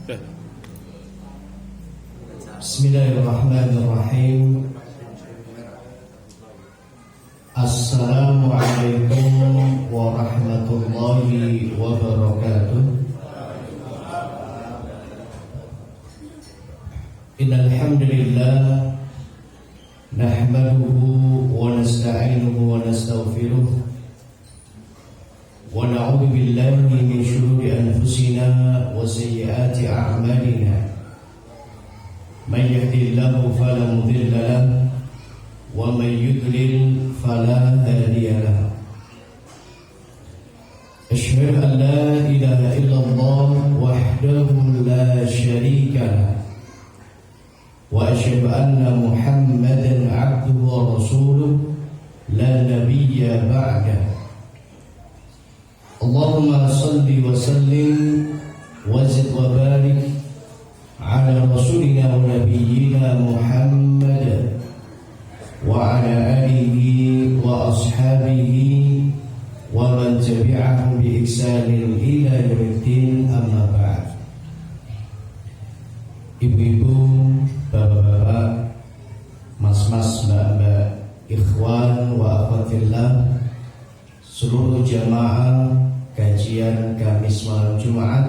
Bismillahirrahmanirrahim. Assalamualaikum warahmatullahi wabarakatuh. Innal hamdalillah nahmaduhu wa nasta'inuhu wa nastaghfiruh wa na'udzu billahi min shururi anfusina wa sayyiati a'malina. Man yahdihillahu fala mudilla lahu wa man yudlil fala hadiya lahu. Asyhadu an la ilaha illallah wahdahu la syarika lahu wa asyhadu anna Muhammadan 'abduhu wa rasuluhu la nabiyya ba'dahu. Allahumma salli wa sallim wa zid wa barik ala rasulina wa nabiyyina Muhammad wa ala alihi wa ashabihi wa man tabi'ahum bi ihsanin ila yaumiddin, amma ba'd. Ibu-ibu, bapak-bapak, mas-mas, mbak-mbak, ikhwan wa akhwatillah, seluruh jamaah kajian Kamis malam Jumat,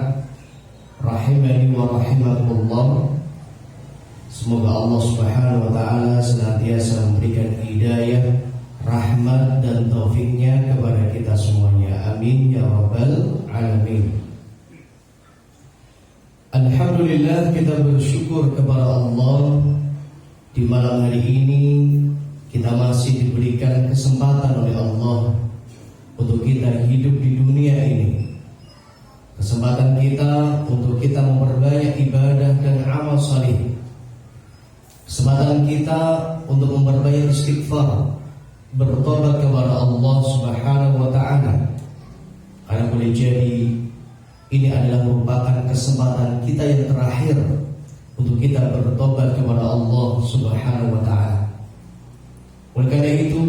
rahimani wa rahimakumullah. Semoga Allah Subhanahu wa taala senantiasa memberikan hidayah, rahmat dan taufiknya kepada kita semuanya. Amin ya rabbal alamin. Alhamdulillah, kita bersyukur kepada Allah di malam hari ini kita masih diberikan kesempatan oleh Allah untuk kita hidup di dunia ini. Kesempatan kita untuk kita memperbanyak ibadah dan amal salih. Kesempatan kita untuk memperbanyak istighfar, bertobat kepada Allah Subhanahu wa taala. Karena boleh jadi ini adalah merupakan kesempatan kita yang terakhir untuk kita bertobat kepada Allah Subhanahu wa taala. Oleh karena itu,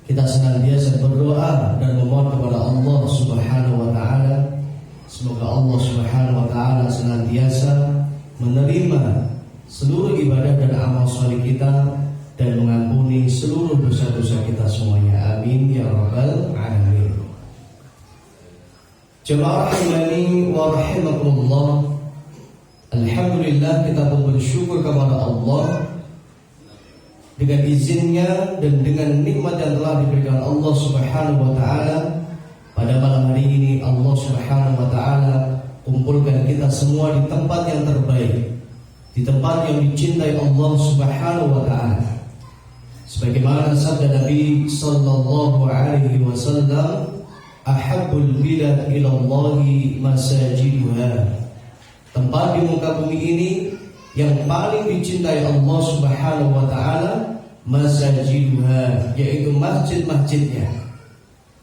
kita senantiasa berdoa dan memohon kepada Allah Subhanahu wa taala, semoga Allah Subhanahu wa taala senantiasa menerima seluruh ibadah dan amal saleh kita dan mengampuni seluruh dosa-dosa kita semuanya. Amin ya rabbal alamin. Jemaah rahimani wa rahimakumullah. Alhamdulillah, kita pun bersyukur kepada Allah dengan izinnya dan dengan nikmat yang telah diberikan Allah Subhanahu wa taala. Pada malam hari ini Allah Subhanahu wa taala kumpulkan kita semua di tempat yang terbaik, di tempat yang dicintai Allah Subhanahu wa taala. Sebagaimana sabda Nabi sallallahu alaihi wasallam, ahabbul bilad ila Allahi masajiduha. Tempat di muka bumi ini yang paling dicintai Allah Subhanahu wa taala masajiduha, yaitu masjid-masjidnya.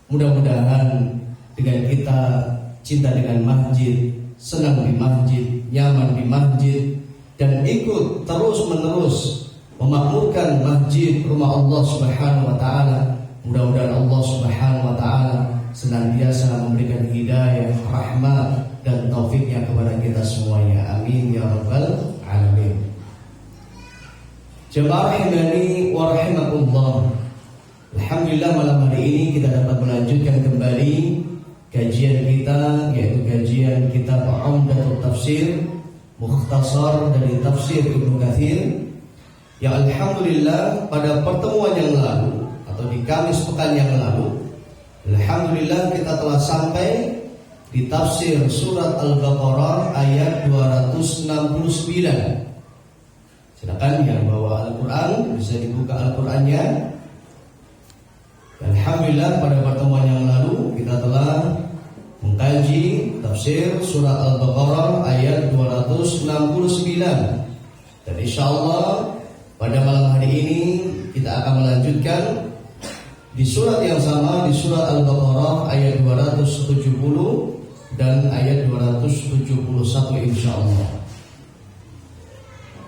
Mudah-mudahan dengan kita cinta dengan masjid, senang di masjid, nyaman di masjid, dan ikut terus-menerus memakmurkan masjid rumah Allah Subhanahu wa taala, mudah-mudahan Allah Subhanahu wa taala senantiasa memberikan hidayah, rahmat dan taufiknya kepada kita semuanya. Amin ya rabbal alamin. Jemaah rahimani wa rahimakumullah. Alhamdulillah, malam hari ini kita dapat melanjutkan kembali kajian kita, yaitu kajian kitab Umdatul Tafsir, mukhtasar dari tafsir Ibnu Katsir, yang alhamdulillah pada pertemuan yang lalu atau di Kamis pekan yang lalu, alhamdulillah kita telah sampai di tafsir surat Al-Baqarah ayat 269. Silakan yang bawa Al-Quran bisa dibuka Al-Qurannya. Alhamdulillah, pada pertemuan yang lalu kita telah mengkaji tafsir surat Al-Baqarah ayat 269. Dan insyaallah pada malam hari ini kita akan melanjutkan di surat yang sama, di surat Al-Baqarah ayat 270 dan ayat 271 insyaallah.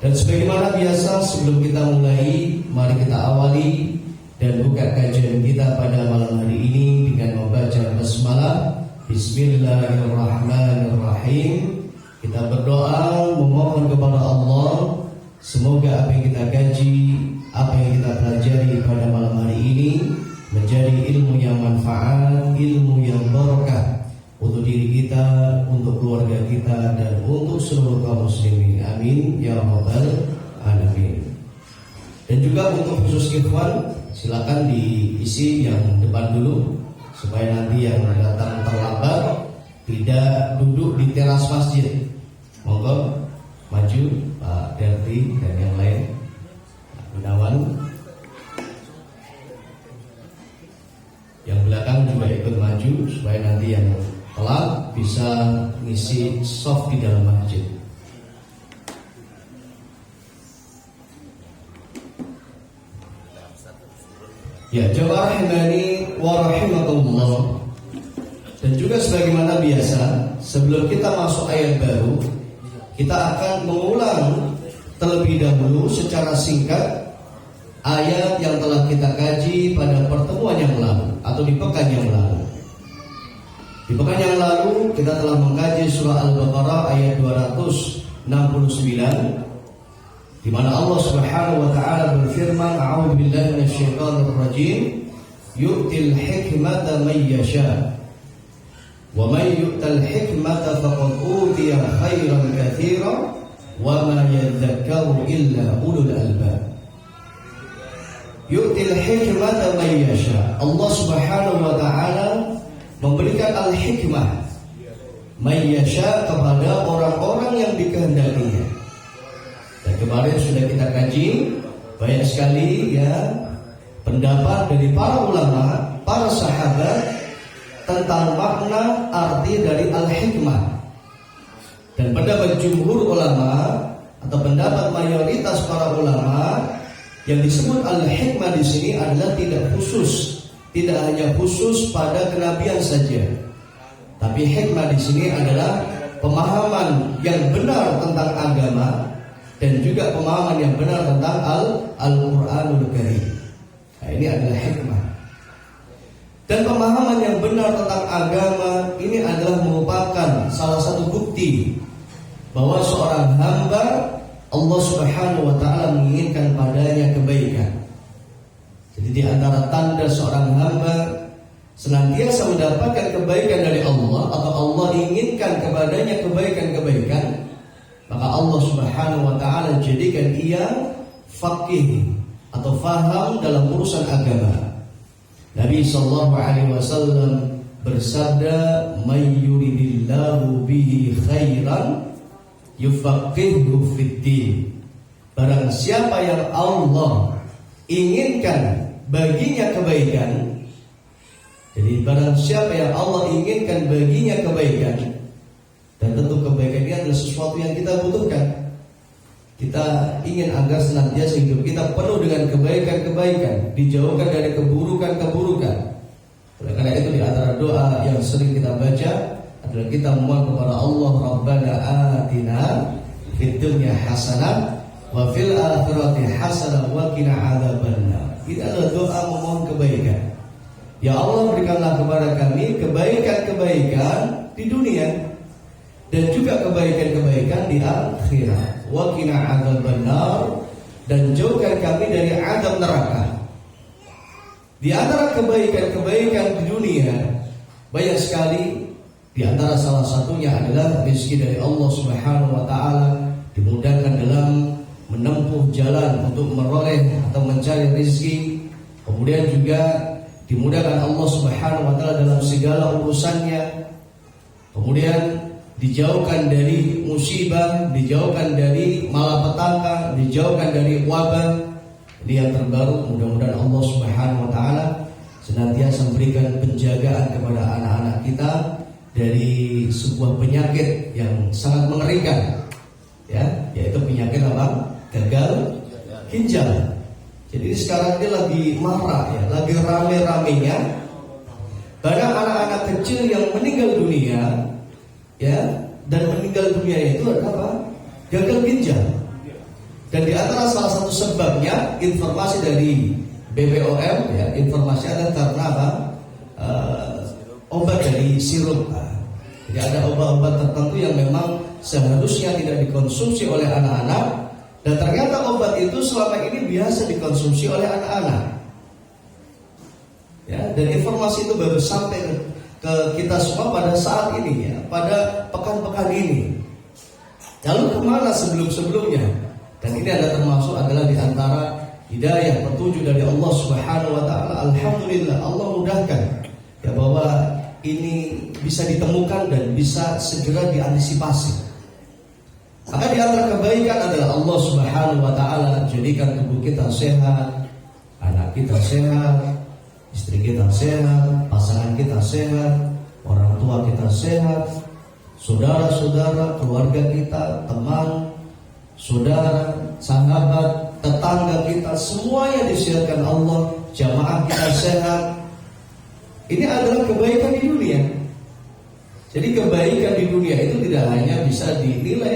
Dan sebagaimana biasa, sebelum kita mulai, mari kita awali dan buka kajian kita pada malam hari ini dengan membaca basmalah. Bismillahirrahmanirrahim. Kita berdoa memohon kepada Allah semoga apa yang kita kaji, apa yang kita pelajari pada malam hari ini menjadi ilmu yang manfaat, ilmu yang barokah untuk diri kita, untuk keluarga kita, dan untuk seluruh kaum muslimin. Amin ya rabbal alamin. Dan juga untuk khusus ikhwan, silakan diisi yang depan dulu supaya nanti yang datang terlambat tidak duduk di teras masjid. Monggo maju Pak Derti dan yang lain, Pak Gunawan. Yang belakang juga ikut maju supaya nanti yang telat bisa ngisi soft di dalam masjid. Ya, jamaah rahimani wa rahimakumullah. Dan juga sebagaimana biasa, sebelum kita masuk ayat baru, kita akan mengulang terlebih dahulu secara singkat ayat yang telah kita kaji pada pertemuan yang lalu atau di pekan yang lalu. Di pekan yang lalu kita telah mengkaji surah Al-Baqarah ayat 269, di mana Allah Subhanahu wa taala berfirman, "A'udzu billahi minasyaitonir rajim, yu'til hikmata man yasha, wa man yu'tal hikmata faqad utiya khairan katsiran, wa ma yadhakkaru illa ulul albab." Yu'til hikmata man yasha. Allah Subhanahu wa taala memberikan al-hikmah man yasha kepada orang-orang yang dikehendakinya. Dan kemarin sudah kita kaji banyak sekali ya pendapat dari para ulama, para sahabat tentang makna arti dari al-hikmah. Dan pendapat jumhur ulama atau pendapat mayoritas para ulama yang disebut al-hikmah di sini adalah tidak hanya khusus pada kenabian saja. Tapi hikmah di sini adalah pemahaman yang benar tentang agama dan juga pemahaman yang benar tentang Al-Qur'anul Karim. Nah, ini adalah hikmah. Dan pemahaman yang benar tentang agama ini adalah merupakan salah satu bukti bahwa seorang hamba Allah Subhanahu wa taala menginginkan padanya kebaikan. Jadi di antara tanda seorang hamba senantiasa mendapatkan kebaikan dari Allah atau Allah inginkan kepadanya kebaikan-kebaikan, maka Allah Subhanahu wa taala jadikan ia faqih atau faham dalam urusan agama. Nabi sallallahu alaihi wasallam bersabda, "May yuridillahu bihi khairan yufaqihuhu fid-din." Barang siapa yang Allah inginkan baginya kebaikan, jadi barang siapa yang Allah inginkan baginya kebaikan, dan tentu kebaikan ini adalah sesuatu yang kita butuhkan. Kita ingin agar senantiasa hidup kita penuh dengan kebaikan-kebaikan, dijauhkan dari keburukan-keburukan. Oleh karena itu di antara doa yang sering kita baca adalah kita memohon kepada Allah, Rabbana atina fid dunya hasanah wa fil akhirati hasanah wa qina adzabannar. Ini adalah doa memohon kebaikan. Ya Allah, berikanlah kepada kami kebaikan-kebaikan di dunia dan juga kebaikan-kebaikan di akhirat. Wa qina adzabannar, dan jauhkan kami dari azab neraka. Di antara kebaikan-kebaikan di dunia banyak sekali. Di antara salah satunya adalah rezeki dari Allah Subhanahu wa taala, dimudahkan dalam menempuh jalan untuk meroleh atau mencari rezeki. Kemudian juga dimudahkan Allah Subhanahu wa taala dalam segala urusannya. Kemudian dijauhkan dari musibah, dijauhkan dari malapetaka, dijauhkan dari wabah. Ini yang terbaru, mudah-mudahan Allah Subhanahu wa taala senantiasa memberikan penjagaan kepada anak-anak kita dari sebuah penyakit yang sangat mengerikan, ya, yaitu penyakit apa? Gagal ginjal. Jadi sekarang ini lagi marah, ya, lagi rame-ramenya banyak anak-anak kecil yang meninggal dunia, ya, dan meninggal dunia itu adalah apa? Gagal ginjal. Dan di antara salah satu sebabnya, informasi dari BPOM, ya, informasi adalah karena apa? Obat dari sirup. Jadi ada obat-obat tertentu yang memang seharusnya tidak dikonsumsi oleh anak-anak, dan ternyata obat itu selama ini biasa dikonsumsi oleh anak-anak. Ya, dan informasi itu baru sampai ke kita semua pada saat ini, ya, pada pekan-pekan ini. Lalu kemana sebelum-sebelumnya? Dan ini adalah di antara hidayah petunjuk dari Allah Subhanahu wa taala. Alhamdulillah, Allah mudahkan ya bahwa ini bisa ditemukan dan bisa segera diantisipasi. Maka di antara kebaikan adalah Allah Subhanahu wa taala jadikan tubuh kita sehat, anak kita sehat, istri kita sehat, pasangan kita sehat, orang tua kita sehat, saudara-saudara, keluarga kita, teman, saudara, sahabat, tetangga kita, semuanya disehatkan Allah, jamaah kita sehat. Ini adalah kebaikan di dunia. Jadi kebaikan di dunia itu tidak hanya bisa dinilai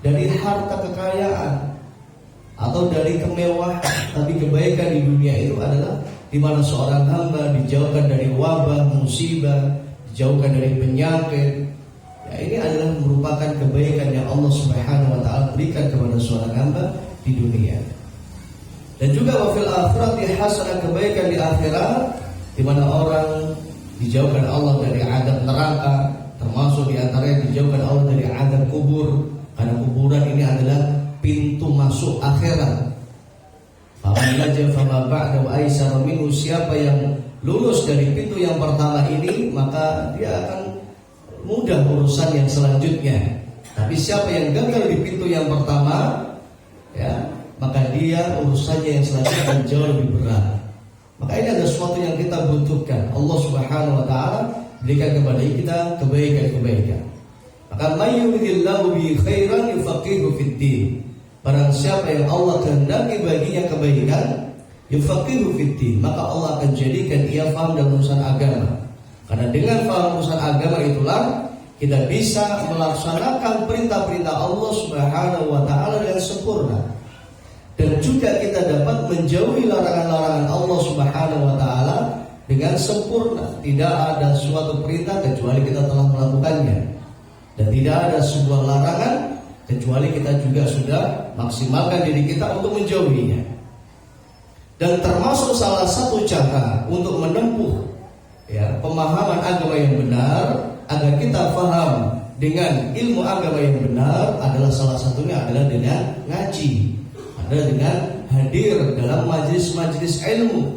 dari harta kekayaan atau dari kemewahan, tapi kebaikan di dunia itu adalah di mana seorang hamba dijauhkan dari wabah, musibah, dijauhkan dari penyakit. Ya, ini adalah merupakan kebaikan yang Allah Subhanahu wa taala berikan kepada seorang hamba di dunia. Dan juga wafil akhirati hasanah, kebaikan di akhirat di mana orang dijauhkan Allah dari azab neraka, termasuk di antaranya dijauhkan Allah dari azab kubur, karena kuburan ini adalah pintu masuk akhirat. Siapa yang lulus dari pintu yang pertama ini, maka dia akan mudah urusan yang selanjutnya. Tapi siapa yang gagal di pintu yang pertama, ya, maka dia urusannya yang selanjutnya akan jauh lebih berat. Maka ini adalah sesuatu yang kita butuhkan. Allah Subhanahu wa taala berikan kepada kita kebaikan-kebaikan. Maka may yuridillahu bi khairan yufaqihu fid din. Barang siapa yang Allah kehendaki baginya kebaikan, yufaqihu fid din, maka Allah akan jadikan ia paham dalam urusan agama. Karena dengan paham urusan agama itulah kita bisa melaksanakan perintah-perintah Allah Subhanahu wa taala dengan sempurna. Dan juga kita dapat menjauhi larangan-larangan Allah Subhanahu wa taala dengan sempurna. Tidak ada suatu perintah kecuali kita telah melakukannya, dan tidak ada sebuah larangan kecuali kita juga sudah maksimalkan diri kita untuk menjauhinya. Dan termasuk salah satu cara untuk menempuh ya pemahaman agama yang benar, agar kita paham dengan ilmu agama yang benar, adalah salah satunya adalah dengan ngaji, adalah dengan hadir dalam majelis-majelis ilmu.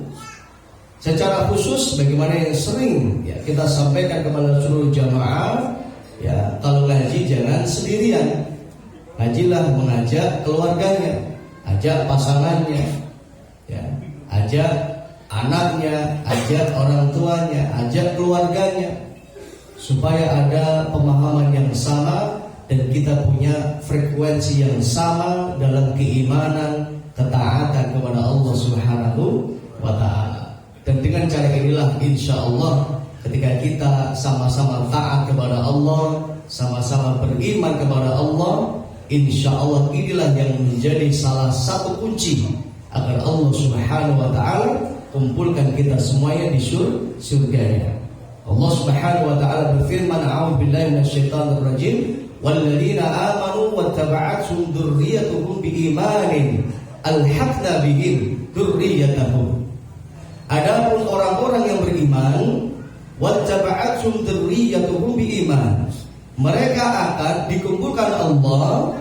Secara khusus bagaimana yang sering ya kita sampaikan kepada seluruh jamaah, ya, kalau ngaji jangan sendirian. Ngajilah mengajak keluarganya, ajak pasangannya, ya, ajak anaknya, ajak orang tuanya, ajak keluarganya, supaya ada pemahaman yang sama dan kita punya frekuensi yang sama dalam keimanan, ketaatan kepada Allah Subhanahu wa ta'ala. Dan dengan cara inilah insya Allah ketika kita sama-sama taat kepada Allah, sama-sama beriman kepada Allah, insya Allah inilah yang menjadi salah satu kunci agar Allah Subhanahu wa ta'ala kumpulkan kita semuanya di surganya. Allah Subhanahu wa ta'ala berfirman, a'udzubillahi minasyaitonir rajim, walladzina amanu wattaba'athum dzurriyyatuhum biimanin alhaqna bihim dzurriyyatahum. Adapun orang-orang yang beriman, wattaba'athum dzurriyyatuhum biiman, mereka akan dikumpulkan Allah,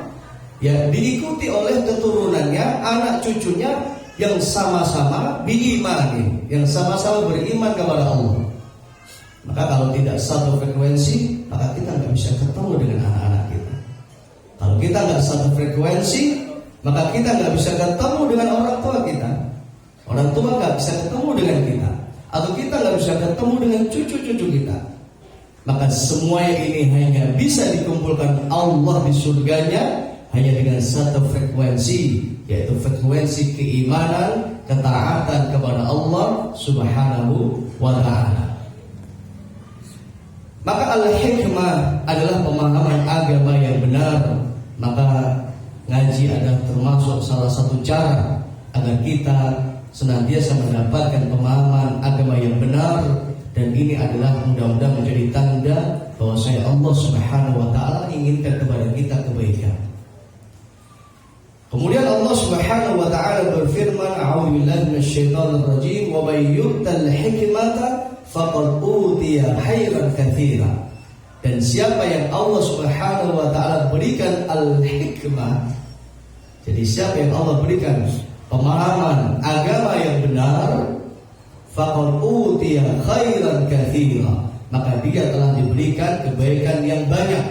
ya, diikuti oleh keturunannya, anak cucunya yang sama-sama biimanin, yang sama-sama beriman kepada Allah. Maka kalau tidak satu frekuensi, maka kita nggak bisa ketemu dengan anak-anak kita. Kalau kita nggak satu frekuensi, maka kita nggak bisa ketemu dengan orang tua kita. Orang tua nggak bisa ketemu dengan kita, atau kita nggak bisa ketemu dengan cucu-cucu kita. Maka semuanya ini hanya bisa dikumpulkan Allah di surganya hanya dengan satu frekuensi, yaitu frekuensi keimanan, ketaatan kepada Allah Subhanahu wa ta'ala. Maka al-hikmah adalah pemahaman agama yang benar. Maka ngaji adalah termasuk salah satu cara agar kita senantiasa mendapatkan pemahaman agama yang benar. Dan ini adalah mudah-mudahan menjadi tanda bahwasanya Allah Subhanahu wa taala inginkan kepada kita kebaikan. Kemudian Allah Subhanahu wa taala berfirman, a'udzubillahi minasyaitonir rajim, wa may yu'tal hikmata faqad utiya khairan katsira. Dan siapa yang Allah Subhanahu wa taala berikan al-hikmah, jadi siapa yang Allah berikan pemahaman agama yang benar, faqad utiya khairan katsira, maka dia telah diberikan kebaikan yang banyak.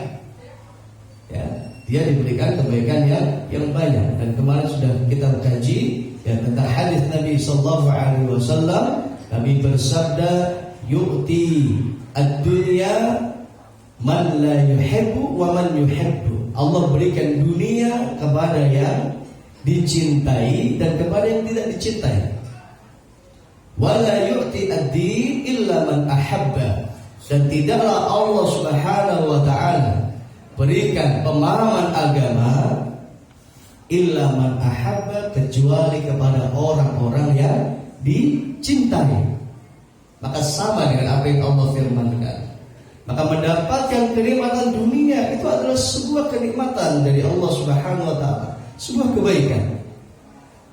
Ya, dia diberikan kebaikan yang banyak. Dan kemarin sudah kita kaji ya tentang hadis Nabi sallallahu alaihi wasallam. Nabi bersabda, yu'ti ad-dunya man la yuhibbu wa man yuhibbu. Allah berikan dunia kepada yang dicintai dan kepada yang tidak dicintai. Wala yu'ti ad-din illa man ahabba. Dan tidaklah Allah Subhanahu wa taala berikan pemahaman agama illa man ahabba, kecuali kepada orang-orang yang dicintai. Maka sama dengan apa yang Allah firmankan. Maka mendapatkan kenikmatan dunia itu adalah sebuah kenikmatan dari Allah Subhanahu wa taala, sebuah kebaikan.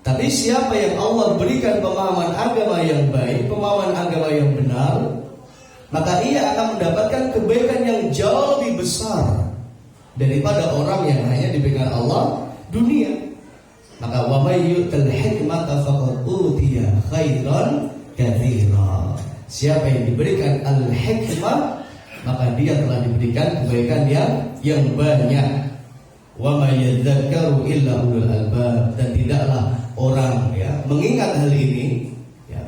Tapi siapa yang Allah berikan pemahaman agama yang baik, pemahaman agama yang benar, maka ia akan mendapatkan kebaikan yang jauh lebih besar daripada orang yang hanya diberikan Allah dunia. Maka wa may yu'tal hikmata faqad utiya khairan katsira. Siapa yang diberikan al-hikmah, maka dia telah diberikan kebaikan yang banyak. Wa may yadzakkaru illa ulul albab. Dan tidaklah orang mengingat hal ini,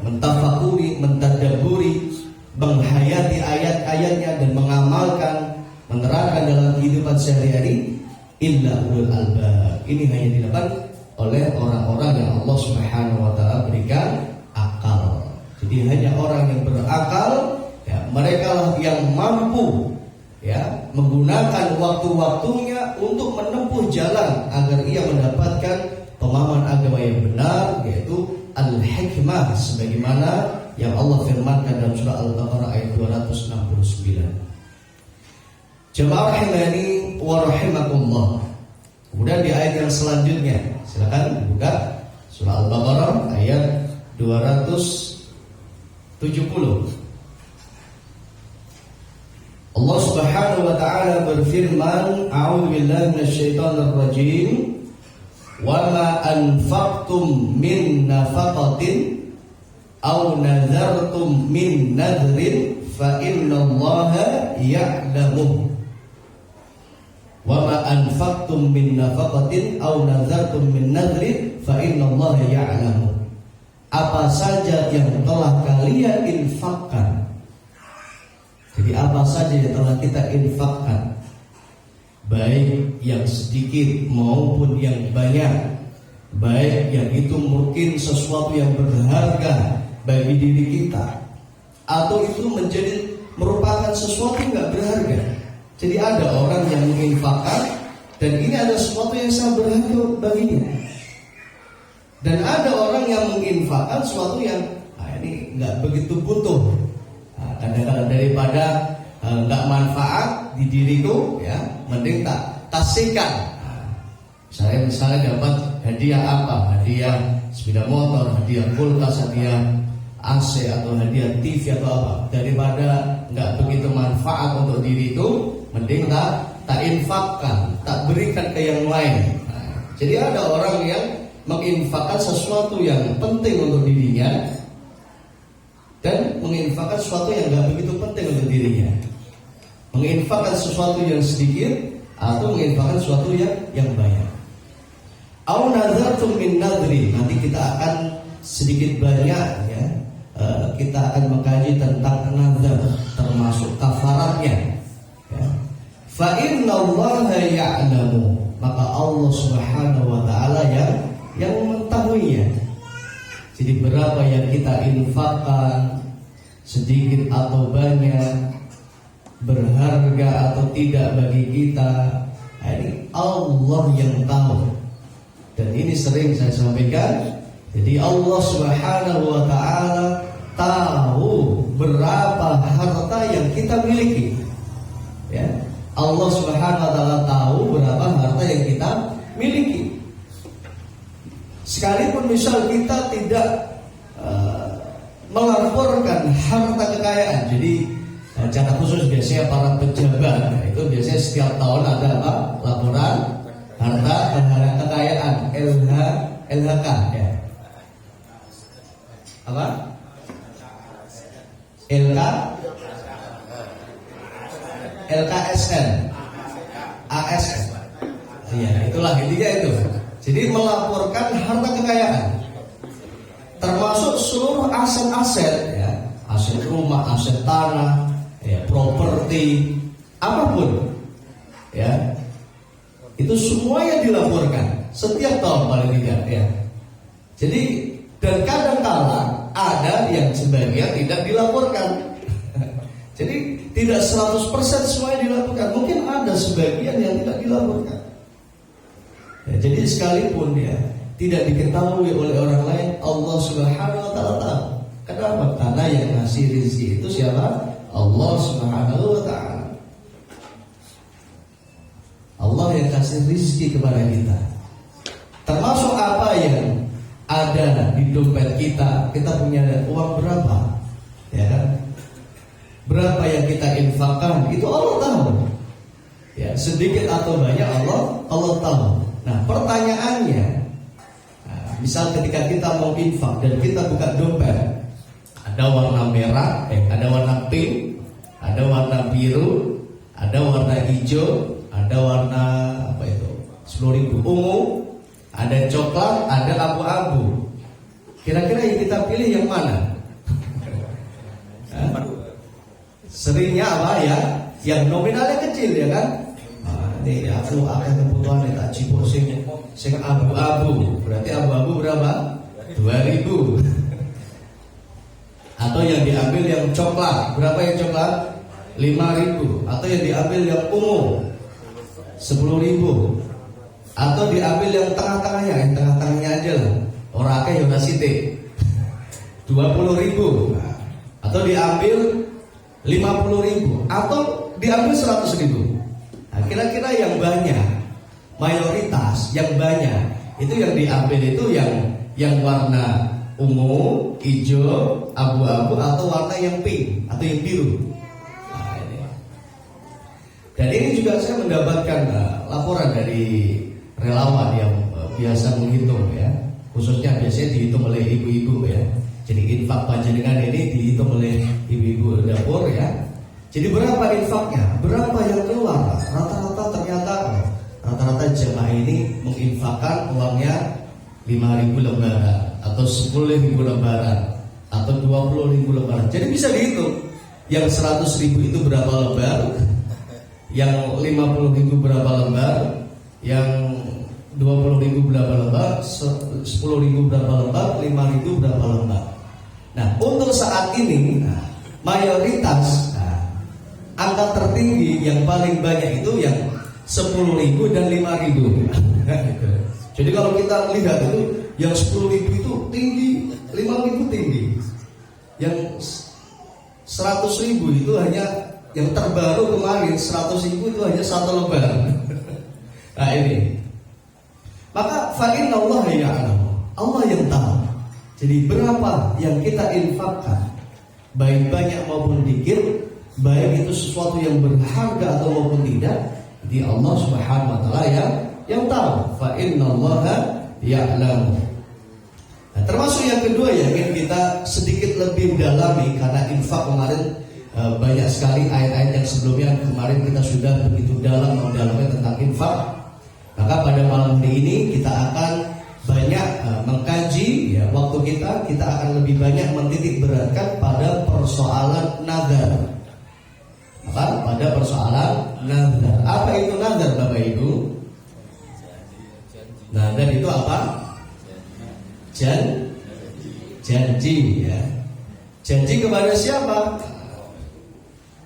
mentafakuri, mentadabburi, menghayati ayat-ayatnya dan mengamalkan, menerapkan dalam kehidupan sehari-hari, illa ulul albab. Ini hanya dilakukan oleh orang-orang yang Allah Subhanahu wa taala berikan akal. Jadi hanya orang yang berakal, mereka lah yang mampu menggunakan waktu-waktunya untuk menempuh jalan agar ia mendapatkan pemahaman agama yang benar, yaitu al-hikmah, sebagaimana yang Allah firmankan dalam surah Al-Baqarah ayat 269. Jemaah rahimani wa rahimakumullah. Kemudian di ayat yang selanjutnya, silakan dibuka surah Al-Baqarah ayat 270. Allah Subhanahu wa taala berfirman, a'udzubillahi minasyaitonir rajim, wa ma anfaqtum min nafaqatin aw nazartum min nadrin fa innallaha ya'lamu. Wa ma anfaqtum min nafaqatin aw nazartum min nadrin fa innallaha ya'lamu. Apa saja yang telah kalian infakkan. Jadi apa saja yang telah kita infakkan, baik yang sedikit maupun yang banyak, baik yang itu mungkin sesuatu yang berharga bagi diri kita, atau itu menjadi merupakan sesuatu yang tidak berharga. Jadi ada orang yang menginfakkan dan ini adalah sesuatu yang sangat berharga baginya. Dan ada orang yang menginfakkan sesuatu yang ini nggak begitu butuh. Kadang-kadang daripada nggak manfaat di diriku, mending tak kasihkan. Saya misalnya dapat hadiah apa? Hadiah sepeda motor, hadiah kulkas, hadiah AC atau hadiah TV atau apa? Daripada nggak begitu manfaat untuk diri itu, mending tak infakkan, tak berikan ke yang lain. Jadi ada orang yang menginfakkan sesuatu yang penting untuk dirinya dan menginfakkan sesuatu yang tidak begitu penting untuk dirinya. Menginfakkan sesuatu yang sedikit atau menginfakkan sesuatu yang banyak. Au nazartum min nadri. Nanti kita akan sedikit banyak kita akan mengkaji tentang nazar, termasuk kafaratnya. Fa innallaha ya'lamu. Maka Allah Subhanahu wa taala yang mengetahuinya. Jadi berapa yang kita infakkan, sedikit atau banyak, berharga atau tidak bagi kita, ini Allah yang tahu. Dan ini sering saya sampaikan. Jadi Allah Subhanahu wa taala tahu berapa harta yang kita miliki. Ya, Allah Subhanahu wa taala tahu berapa harta yang kita miliki. Sekalipun misal kita tidak melaporkan harta kekayaan. Jadi cara khusus biasanya para pejabat itu biasanya setiap tahun ada apa? Laporan harta kekayaan, LHK ya. Apa? LKSN, ASN. Iya, itulah intinya itu. Jadi melaporkan harta kekayaan, termasuk seluruh aset-aset, ya, aset rumah, aset tanah, ya, properti, apapun, ya, itu semuanya dilaporkan setiap tahun paling tidak, ya. Jadi dan kadang-kala ada yang sebagian tidak dilaporkan. Jadi tidak 100% semuanya dilaporkan. Mungkin ada sebagian yang tidak dilaporkan. Ya, jadi sekalipun ya tidak diketahui oleh orang lain, Allah Subhanahu wa taala tahu. Kenapa? Karena yang ngasih rezeki itu siapa? Allah Subhanahu wa taala. Allah yang kasih rezeki kepada kita. Termasuk apa yang ada di dompet kita punya uang berapa, ya kan? Berapa yang kita infakkan itu Allah tahu. Ya, sedikit atau banyak Allah tahu. Nah, pertanyaannya, misal ketika kita mau infak dan kita buka dompet, ada warna merah, ada warna pink, ada warna biru, ada warna hijau, ada warna apa itu? 10.000 ungu, ada coklat, ada abu-abu. Kira-kira yang kita pilih yang mana? Seringnya apa ya? Yang nominalnya kecil, ya kan? Ini aku akan kebutuhan tak cipuk sing abu-abu. Berarti abu-abu berapa? 2.000. Atau yang diambil yang coklat, berapa yang coklat? 5.000. Atau yang diambil yang ungu 10.000. Atau diambil yang tengah-tengahnya, yang tengah-tengahnya aja lah. Orang akeh yo nasite 20.000. Atau diambil 50.000 atau diambil 100.000. Nah, kira-kira yang banyak, mayoritas yang banyak itu yang diambil itu yang warna ungu, hijau, abu-abu atau warna yang pink atau yang biru. Nah, ini. Dan ini juga saya mendapatkan laporan dari relawan yang biasa menghitung, ya. Khususnya biasanya dihitung oleh ibu-ibu, ya. Jadi infak panjenengan ini dihitung oleh ibu-ibu dapur, ya. Jadi berapa infaknya? Berapa yang keluar? Rata-rata ternyata rata-rata jemaah ini menginfakkan uangnya 5.000 lembaran atau 10.000 lembaran atau 20.000 lembaran. Jadi bisa dihitung. Yang 100.000 itu berapa lembar? Yang 50.000 berapa lembar? Yang 20.000 berapa lembar? 10.000 berapa lembar? 5.000 berapa lembar? Nah, untuk saat ini mayoritas angka tertinggi yang paling banyak itu yang 10.000 dan 5.000. Jadi kalau kita lihat itu yang 10.000 itu tinggi, 5.000 tinggi. Yang 100.000 itu hanya yang terbaru kemarin 100.000 itu hanya 1 lembar. Nah ini. Maka fa'inna Allah ya'lam. Allah yang tahu. Jadi berapa yang kita infakkan, baik banyak maupun dikit, baik itu sesuatu yang berharga atau maupun tidak, di Allah Subhanahu wa taala yang tahu. Fa innallaha ya'lamu. Nah, termasuk yang kedua yang ingin kita sedikit lebih dalami, karena infak kemarin banyak sekali ayat-ayat yang sebelumnya kemarin kita sudah begitu dalam mendalami tentang infak. Maka pada malam hari ini kita akan banyak mengkaji, ya, waktu kita akan lebih banyak mentitik beratkan pada persoalan nazar. Maka pada persoalan nazar. Apa itu nazar, Bapak Ibu? Nazar itu apa? Janji, ya. Janji kepada siapa?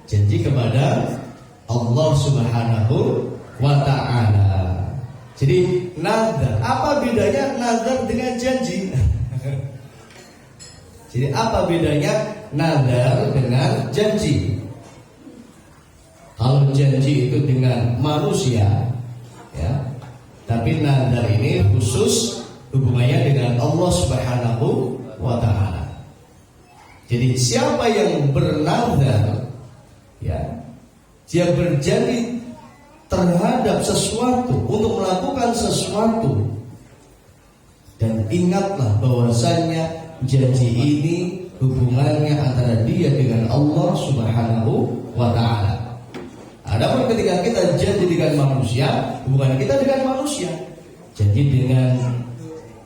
Janji kepada Allah Subhanahu wa ta'ala. Jadi nazar, apa bedanya nazar dengan janji? Jadi apa bedanya nazar dengan janji? Kalau janji itu dengan manusia, ya, tapi nazar ini khusus hubungannya dengan Allah Subhanahu wa Ta'ala. Jadi siapa yang bernazar, ya, dia berjanji terhadap sesuatu, untuk melakukan sesuatu, dan ingatlah bahwasanya janji ini hubungannya antara dia dengan Allah Subhanahu wa Ta'ala. Adapun ketika kita janji dengan manusia, hubungan kita dengan manusia, janji dengan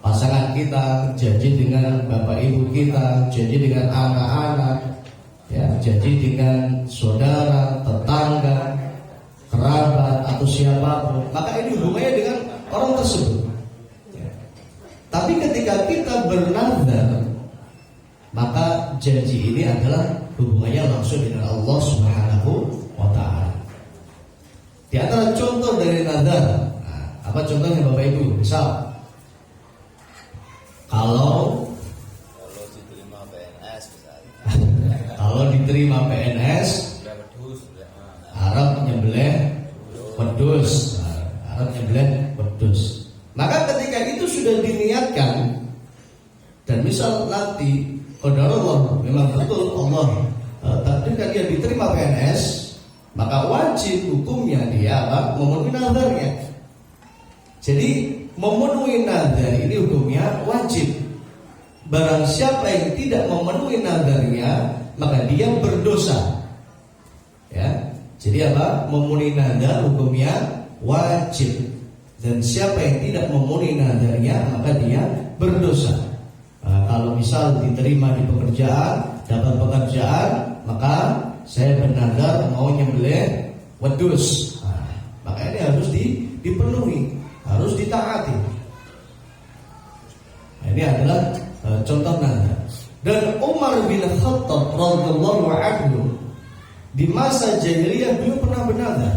pasangan kita, janji dengan bapak ibu kita, janji dengan anak-anak, ya, janji dengan saudara, tetangga, kerabat atau siapapun, maka ini hubungannya dengan orang tersebut. Ya. Tapi ketika kita bernazar, maka janji ini adalah hubungannya langsung dengan Allah Subhanahu wa Ta'ala. Di antara contoh dari nazar, apa contohnya Bapak Ibu? Misal, kalau diterima PNS misalnya. Kalau diterima PNS, Arab nyembelih wedhus. Arab nyembelih wedhus. Maka ketika itu sudah diniatkan, dan misal nanti qadarullah memang betul Allah takdirkan dia diterima PNS, maka wajib hukumnya dia memenuhi nazarnya. Jadi memenuhi nazar ini hukumnya wajib. Barang siapa yang tidak memenuhi nazarnya, maka dia berdosa. Ya. Jadi apa? Memenuhi nazar hukumnya wajib. Dan siapa yang tidak memenuhi nazarnya, maka dia berdosa. Kalau misal diterima di pekerjaan, dapat pekerjaan, maka saya bernazar mau nyembelih wedhus. Maka ini harus dipenuhi, harus ditaati. Ini adalah contoh nazar. Dan Umar bin Khattab radhiyallahu anhu di masa jahiliyah beliau pernah bernazar.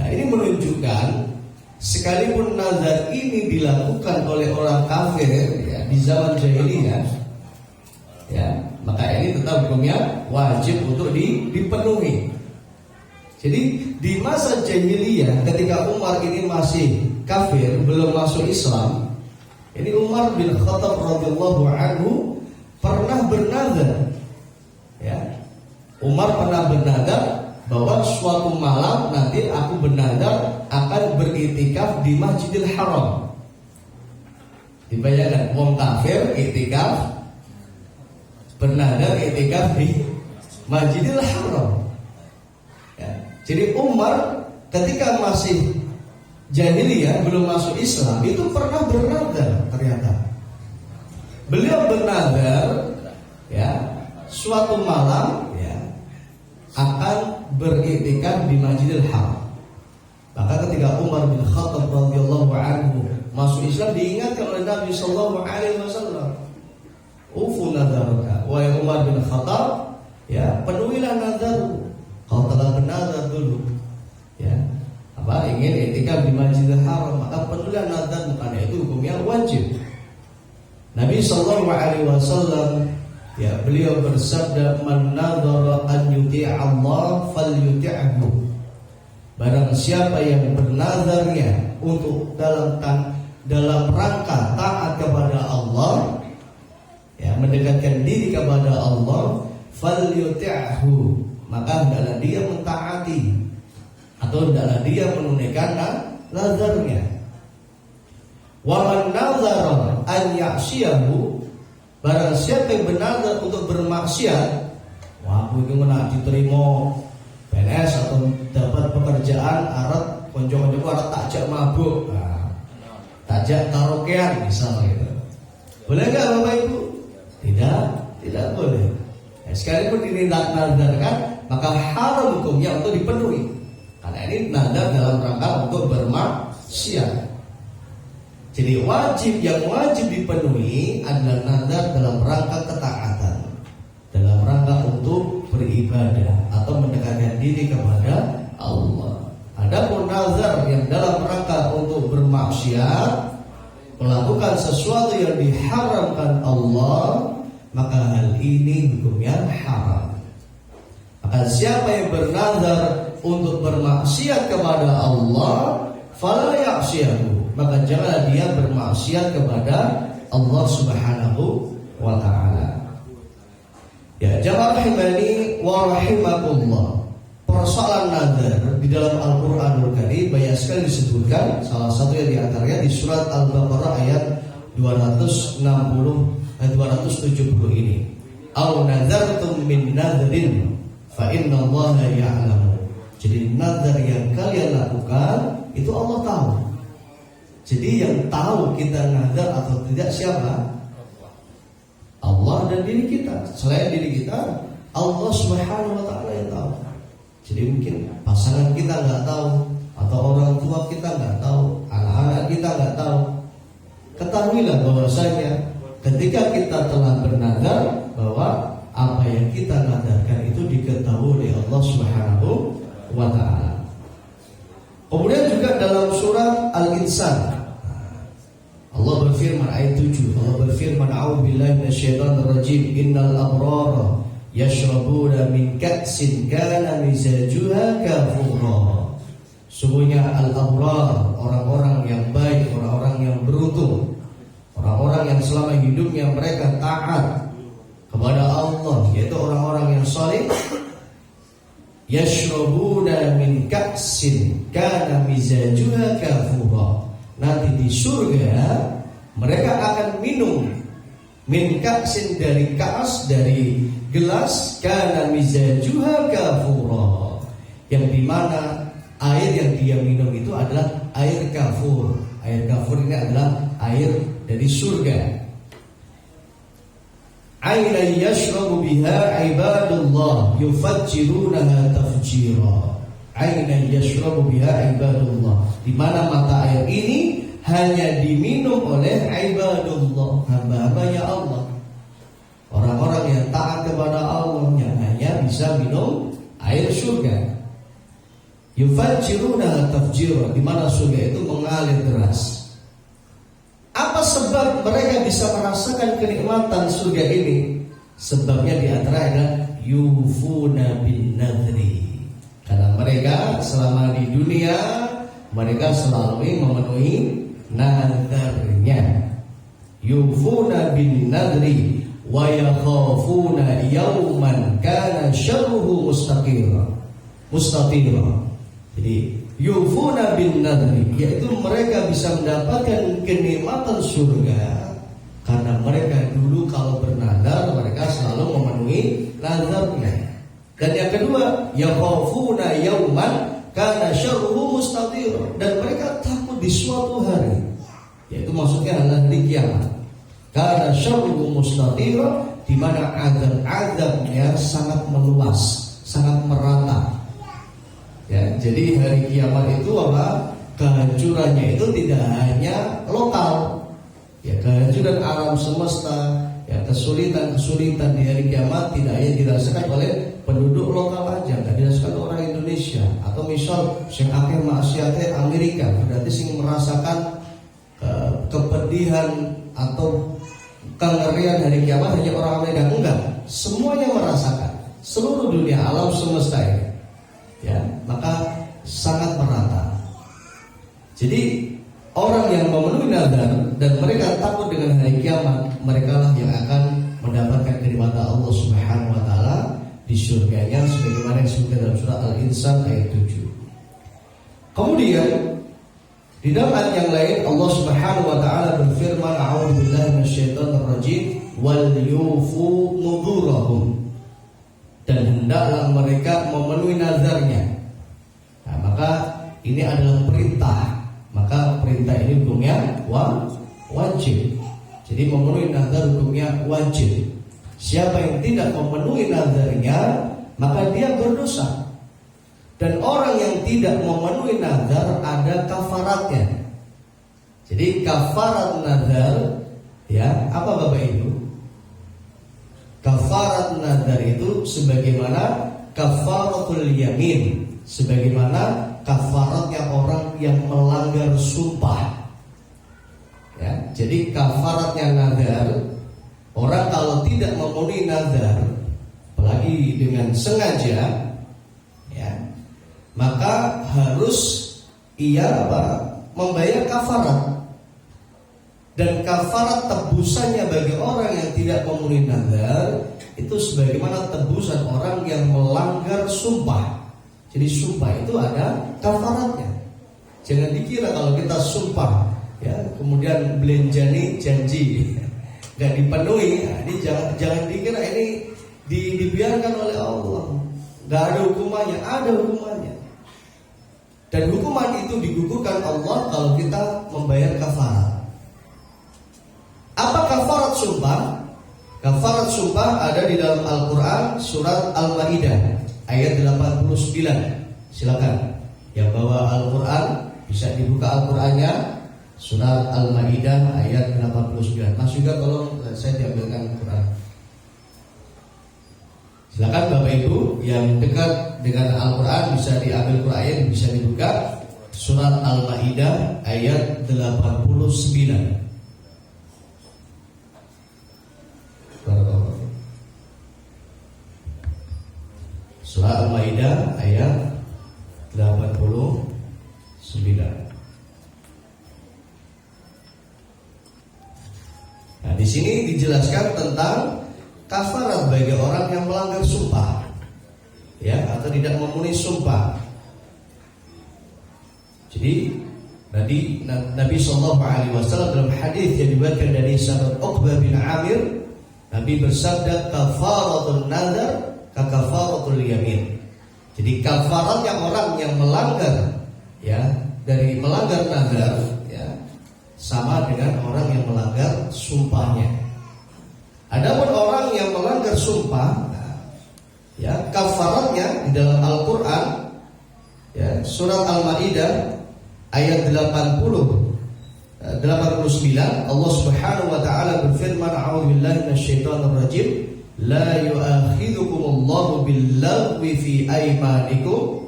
Ini menunjukkan sekalipun nazar ini dilakukan oleh orang kafir, ya, di zaman jahiliyah, ya, maka ini tetap hukumnya wajib untuk dipenuhi. Jadi di masa jahiliyah ketika Umar ini masih kafir, belum masuk Islam, ini Umar bin Khattab radhiyallahu anhu pernah bernazar. Ya. Umar pernah bernazar bahwa suatu malam nanti aku bernazar akan beriktikaf di Masjidil Haram. Dibayangkan wong kafir iktikaf, bernazar iktikaf di Masjidil Haram. Ya. Jadi Umar ketika masih jahiliyah, belum masuk Islam, itu pernah bernazar ternyata. Beliau bernazar, ya, suatu malam, ya, akan beriktikaf di Masjidil Haram. Maka ketika Umar bin Khattab radhiyallahu anhu masuk Islam, diingatkan oleh Nabi sallallahu alaihi wasallam, "Ufu nazarka." Wahai Umar bin Khattab, ya, penuhilah nazarmu. Kau telah bernazar dulu, ya, apa ingin iktikaf di Masjidil Haram, maka penuhilah nazarmu, karena itu hukumnya wajib. Nabi sallallahu alaihi wasallam, ya, beliau bersabda, "Man nadhara an yuti'a Allah falyuti'hu." Barang siapa yang bernazarnya untuk dalam rangka taat kepada Allah, ya, mendekatkan diri kepada Allah, falyuti'hu, maka hendaklah dia mentaati atau hendaklah dia menunaikan nazarnya. Wa man nazara an ya'siyahu, barang siapa yang bernazar untuk bermaksiat, wah, aku ini nak diterima PNS atau dapat pekerjaan, arat konco-konco arat takjak mabuk, takjak karaokean misal gitu. Boleh nggak Bapak Ibu? Tidak boleh. Ya, sekalipun ini nazarkan, maka haram hukumnya untuk dipenuhi. Karena ini nazar dalam rangka untuk bermaksiat. Jadi yang wajib dipenuhi adalah nazar dalam rangka ketaatan, dalam rangka untuk beribadah atau mendekatkan diri kepada Allah. Adapun nazar yang dalam rangka untuk bermaksiat, melakukan sesuatu yang diharamkan Allah, maka hal ini hukumnya haram. Maka siapa yang bernazar untuk bermaksiat kepada Allah, fala ya'siyahu, maka janganlah dia bermaksiat kepada Allah Subhanahu wa ta'ala. Ya, jamaah rahimani wa rahimakumullah. Persoalan nazar di dalam Al-Qur'anul Karim banyak sekali disebutkan. Salah satunya di antaranya di surat Al-Baqarah ayat 270 ini. Au nazartum min nadrin fa innallaha ya'lamu. Jadi nazar yang kalian lakukan itu Allah tahu. Jadi yang tahu kita nazar atau tidak siapa? Allah dan diri kita. Selain diri kita, Allah Subhanahu wa ta'ala yang tahu. Jadi mungkin pasangan kita nggak tahu, atau orang tua kita nggak tahu, anak-anak kita nggak tahu. Ketahuilah bahwasanya ketika kita telah bernazar, bahwa apa yang kita nadarkan itu diketahui oleh Allah Subhanahu wa ta'ala. Kemudian juga dalam surat Al-Insan, Allah berfirman ayat 7, Allah berfirman, a'udzubillahi minasyaitonir rajim, innal abrara yashrabuna min ka'sin kana mizajuha kafura. Sungguhnya al-abrar, orang-orang yang baik, orang-orang yang beruntung, orang-orang yang selama hidupnya mereka taat kepada Allah, yaitu orang-orang yang saleh, yashrabuna min ka'sin kana mizajuha kafura. Nanti di surga mereka akan minum min ka'sin, dari ka'as, dari gelas, kana mizajuha kafura, yang dimana air yang dia minum itu adalah air kafur. Air kafur ini adalah air dari surga. Aina yashrabu biha ibadullah yufajjirunaha tafjira. Aina yashrabu biha ibadullah, di mana mata air ini hanya diminum oleh ibadullah, hamba-hambanya Allah, orang-orang yang taat kepada Allah, yang hanya bisa minum air surga. Yufajjirunaha tafjira, di mana surga itu mengalir deras. Apa sebab mereka bisa merasakan kenikmatan surga ini? Sebabnya di antara adalah yufuna bin nadri, karena mereka selama di dunia mereka selalu memenuhi nadarnya. Yufuna bin nadri wa yakhafuna yawman kana syarruhu mustatira. Jadi yufuna bin nadri, yaitu mereka bisa mendapatkan kenikmatan surga karena mereka dulu kalau bernadar mereka selalu memenuhi nadarnya. Dan yang kedua, yakhafuna yauman kana syarruhu mustatir, dan mereka takut di suatu hari, yaitu maksudnya adalah di kiamat. Kana syarruhu mustatir, di mana azab-azabnya sangat meluas, sangat merata. Ya, jadi hari kiamat itu apa? Kehancurannya itu tidak hanya lokal. Ya, kehancuran alam semesta, ya, kesulitan di hari kiamat tidak hanya dirasakan oleh penduduk lokal aja, nggak dirasakan orang Indonesia. Atau misal sing akeh maksiate Amerika, berarti sing merasakan kepedihan atau kengerian hari kiamat hanya orang Amerika. Enggak, semuanya merasakan, seluruh dunia alam semesta ini. Ya, maka sangat merata. Jadi orang yang memenuhi nazar dan mereka takut dengan hari kiamat, mereka lah yang akan mendapatkan kenikmatan Allah Subhanahu wa ta'ala di surganya, sebagaimana yang disebutkan dalam surat Al-Insan ayat 7. Kemudian di dalam ayat yang lain Allah Subhanahu wa ta'ala berfirman, a'udzubillahi minasyaitonir rajim, wal yufu nudurahum, dan hendaklah mereka memenuhi nazarnya. Nah, maka ini adalah perintah. Maka perintah ini hukumnya wajib. Jadi memenuhi nazar hukumnya wajib. Siapa yang tidak memenuhi nazarnya, maka dia berdosa. Dan orang yang tidak memenuhi nazar ada kafaratnya. Jadi kafarat nazar, ya, apa Bapak Ibu? Kafarat nazar itu sebagaimana kafaratul yamin, sebagaimana kafaratnya orang yang melanggar sumpah. Ya, jadi kafaratnya nazar, orang kalau tidak memenuhi nazar, apalagi dengan sengaja, ya, maka harus ia membayar kafarat. Dan kafarat tebusannya bagi orang yang tidak memenuhi nazar itu sebagaimana tebusan orang yang melanggar sumpah. Jadi sumpah itu ada kafaratnya. Jangan dikira kalau kita sumpah ya kemudian belenjani janji nggak dipenuhi, nah, ini jangan dikira ini dibiarkan oleh Allah. Nggak ada hukumannya, ada hukumannya. Dan hukuman itu digugurkan Allah kalau kita membayar kafarat. Apa kafarat sumpah? Kafarat sumpah ada di dalam Al-Quran surat Al-Ma'idah ayat 89. Silakan yang bawa Al-Quran bisa dibuka Al-Qurannya, surat Al-Ma'idah ayat 89. Mas juga tolong saya diambilkan Al-Quran. Silakan Bapak Ibu yang dekat dengan Al-Quran bisa diambil Quran, bisa dibuka surat Al-Ma'idah ayat 89. Surah Al-Maidah ayat 89. Nah, di sini dijelaskan tentang kafarat bagi orang yang melanggar sumpah, ya, atau tidak memenuhi sumpah. Jadi Nabi Shallallahu Alaihi Wasallam dalam hadis yang diriwayatkan dari sahabat Uqbah bin Amir, Nabi bersabda, kafaratul nazar kafaratul yamin. Jadi kafaratnya orang yang melanggar, ya, dari melanggar nazar, ya, sama dengan orang yang melanggar sumpahnya. Adapun orang yang melanggar sumpah, ya, kafaratnya di dalam Al-Quran, ya, surat Al-Maidah ayat 89 Allah Subhanahu wa taala berfirman, a'udzubillahi minasyaitonir rajim, la yu'akhidhukumullahu billaghwi fi aymanikum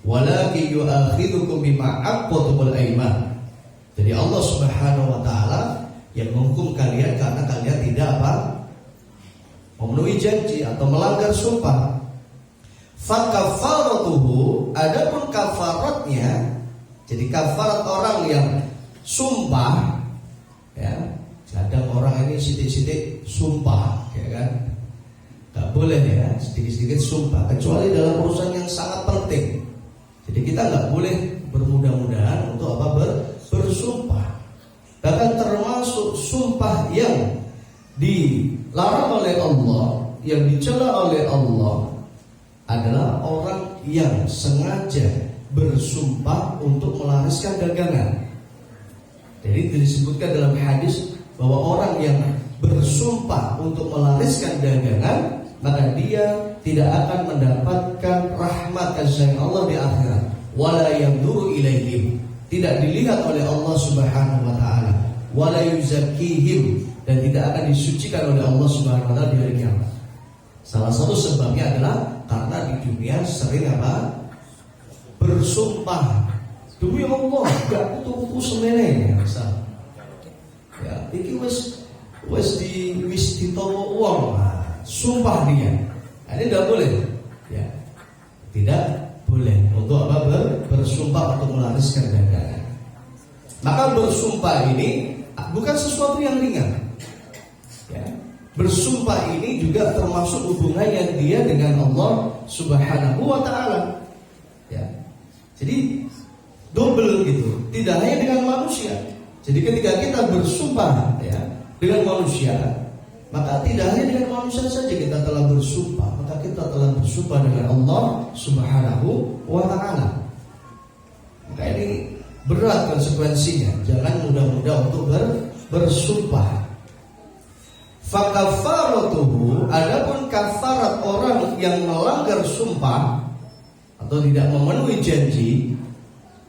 walakin yu'akhidhukum bima 'aqadtumul ayman. Jadi Allah Subhanahu wa taala yang menghukum kalian karena kalian tidak memenuhi janji atau melanggar sumpah. Fakafaratuhu, adapun kafaratnya, jadi kafarat orang yang sumpah, ya, kadang orang ini sidik-sidik sumpah, ya kan, nggak boleh ya sedikit-sedikit sumpah kecuali dalam urusan yang sangat penting. Jadi kita nggak boleh bermudah-mudahan untuk bersumpah. Bahkan termasuk sumpah yang dilarang oleh Allah, yang dicela oleh Allah adalah orang yang sengaja bersumpah untuk melariskan dagangan. Jadi disebutkan dalam hadis bahwa orang yang bersumpah untuk melariskan dagangan, maka dia tidak akan mendapatkan rahmat kasih Allah di akhirat. Wala yanzuru ilaihim, tidak dilihat oleh Allah Subhanahu wa taala. Wala yuzakkihim, dan tidak akan disucikan oleh Allah Subhanahu wa taala di hari kiamat. Salah satu sebabnya adalah karena di dunia sering bersumpah. Demi Allah, gak kutu-kutu semene ya, misal. Ya, iki wis ditowo uang, sumpah dia. Ini tidak boleh. Ya. Tidak boleh untuk bersumpah untuk melariskan dagangan. Maka bersumpah ini bukan sesuatu yang ringan. Ya. Bersumpah ini juga termasuk hubungannya dia dengan Allah Subhanahu wa taala. Ya. Jadi double gitu, tidak hanya dengan manusia. Jadi ketika kita bersumpah, ya, dengan manusia, maka tidak hanya dengan manusia saja kita telah bersumpah, maka kita telah bersumpah dengan Allah Subhanahu wa taala. Maka ini berat konsekuensinya. Jangan mudah-mudah untuk bersumpah. Fakafaratuhu, adapun kafarat orang yang melanggar sumpah atau tidak memenuhi janji,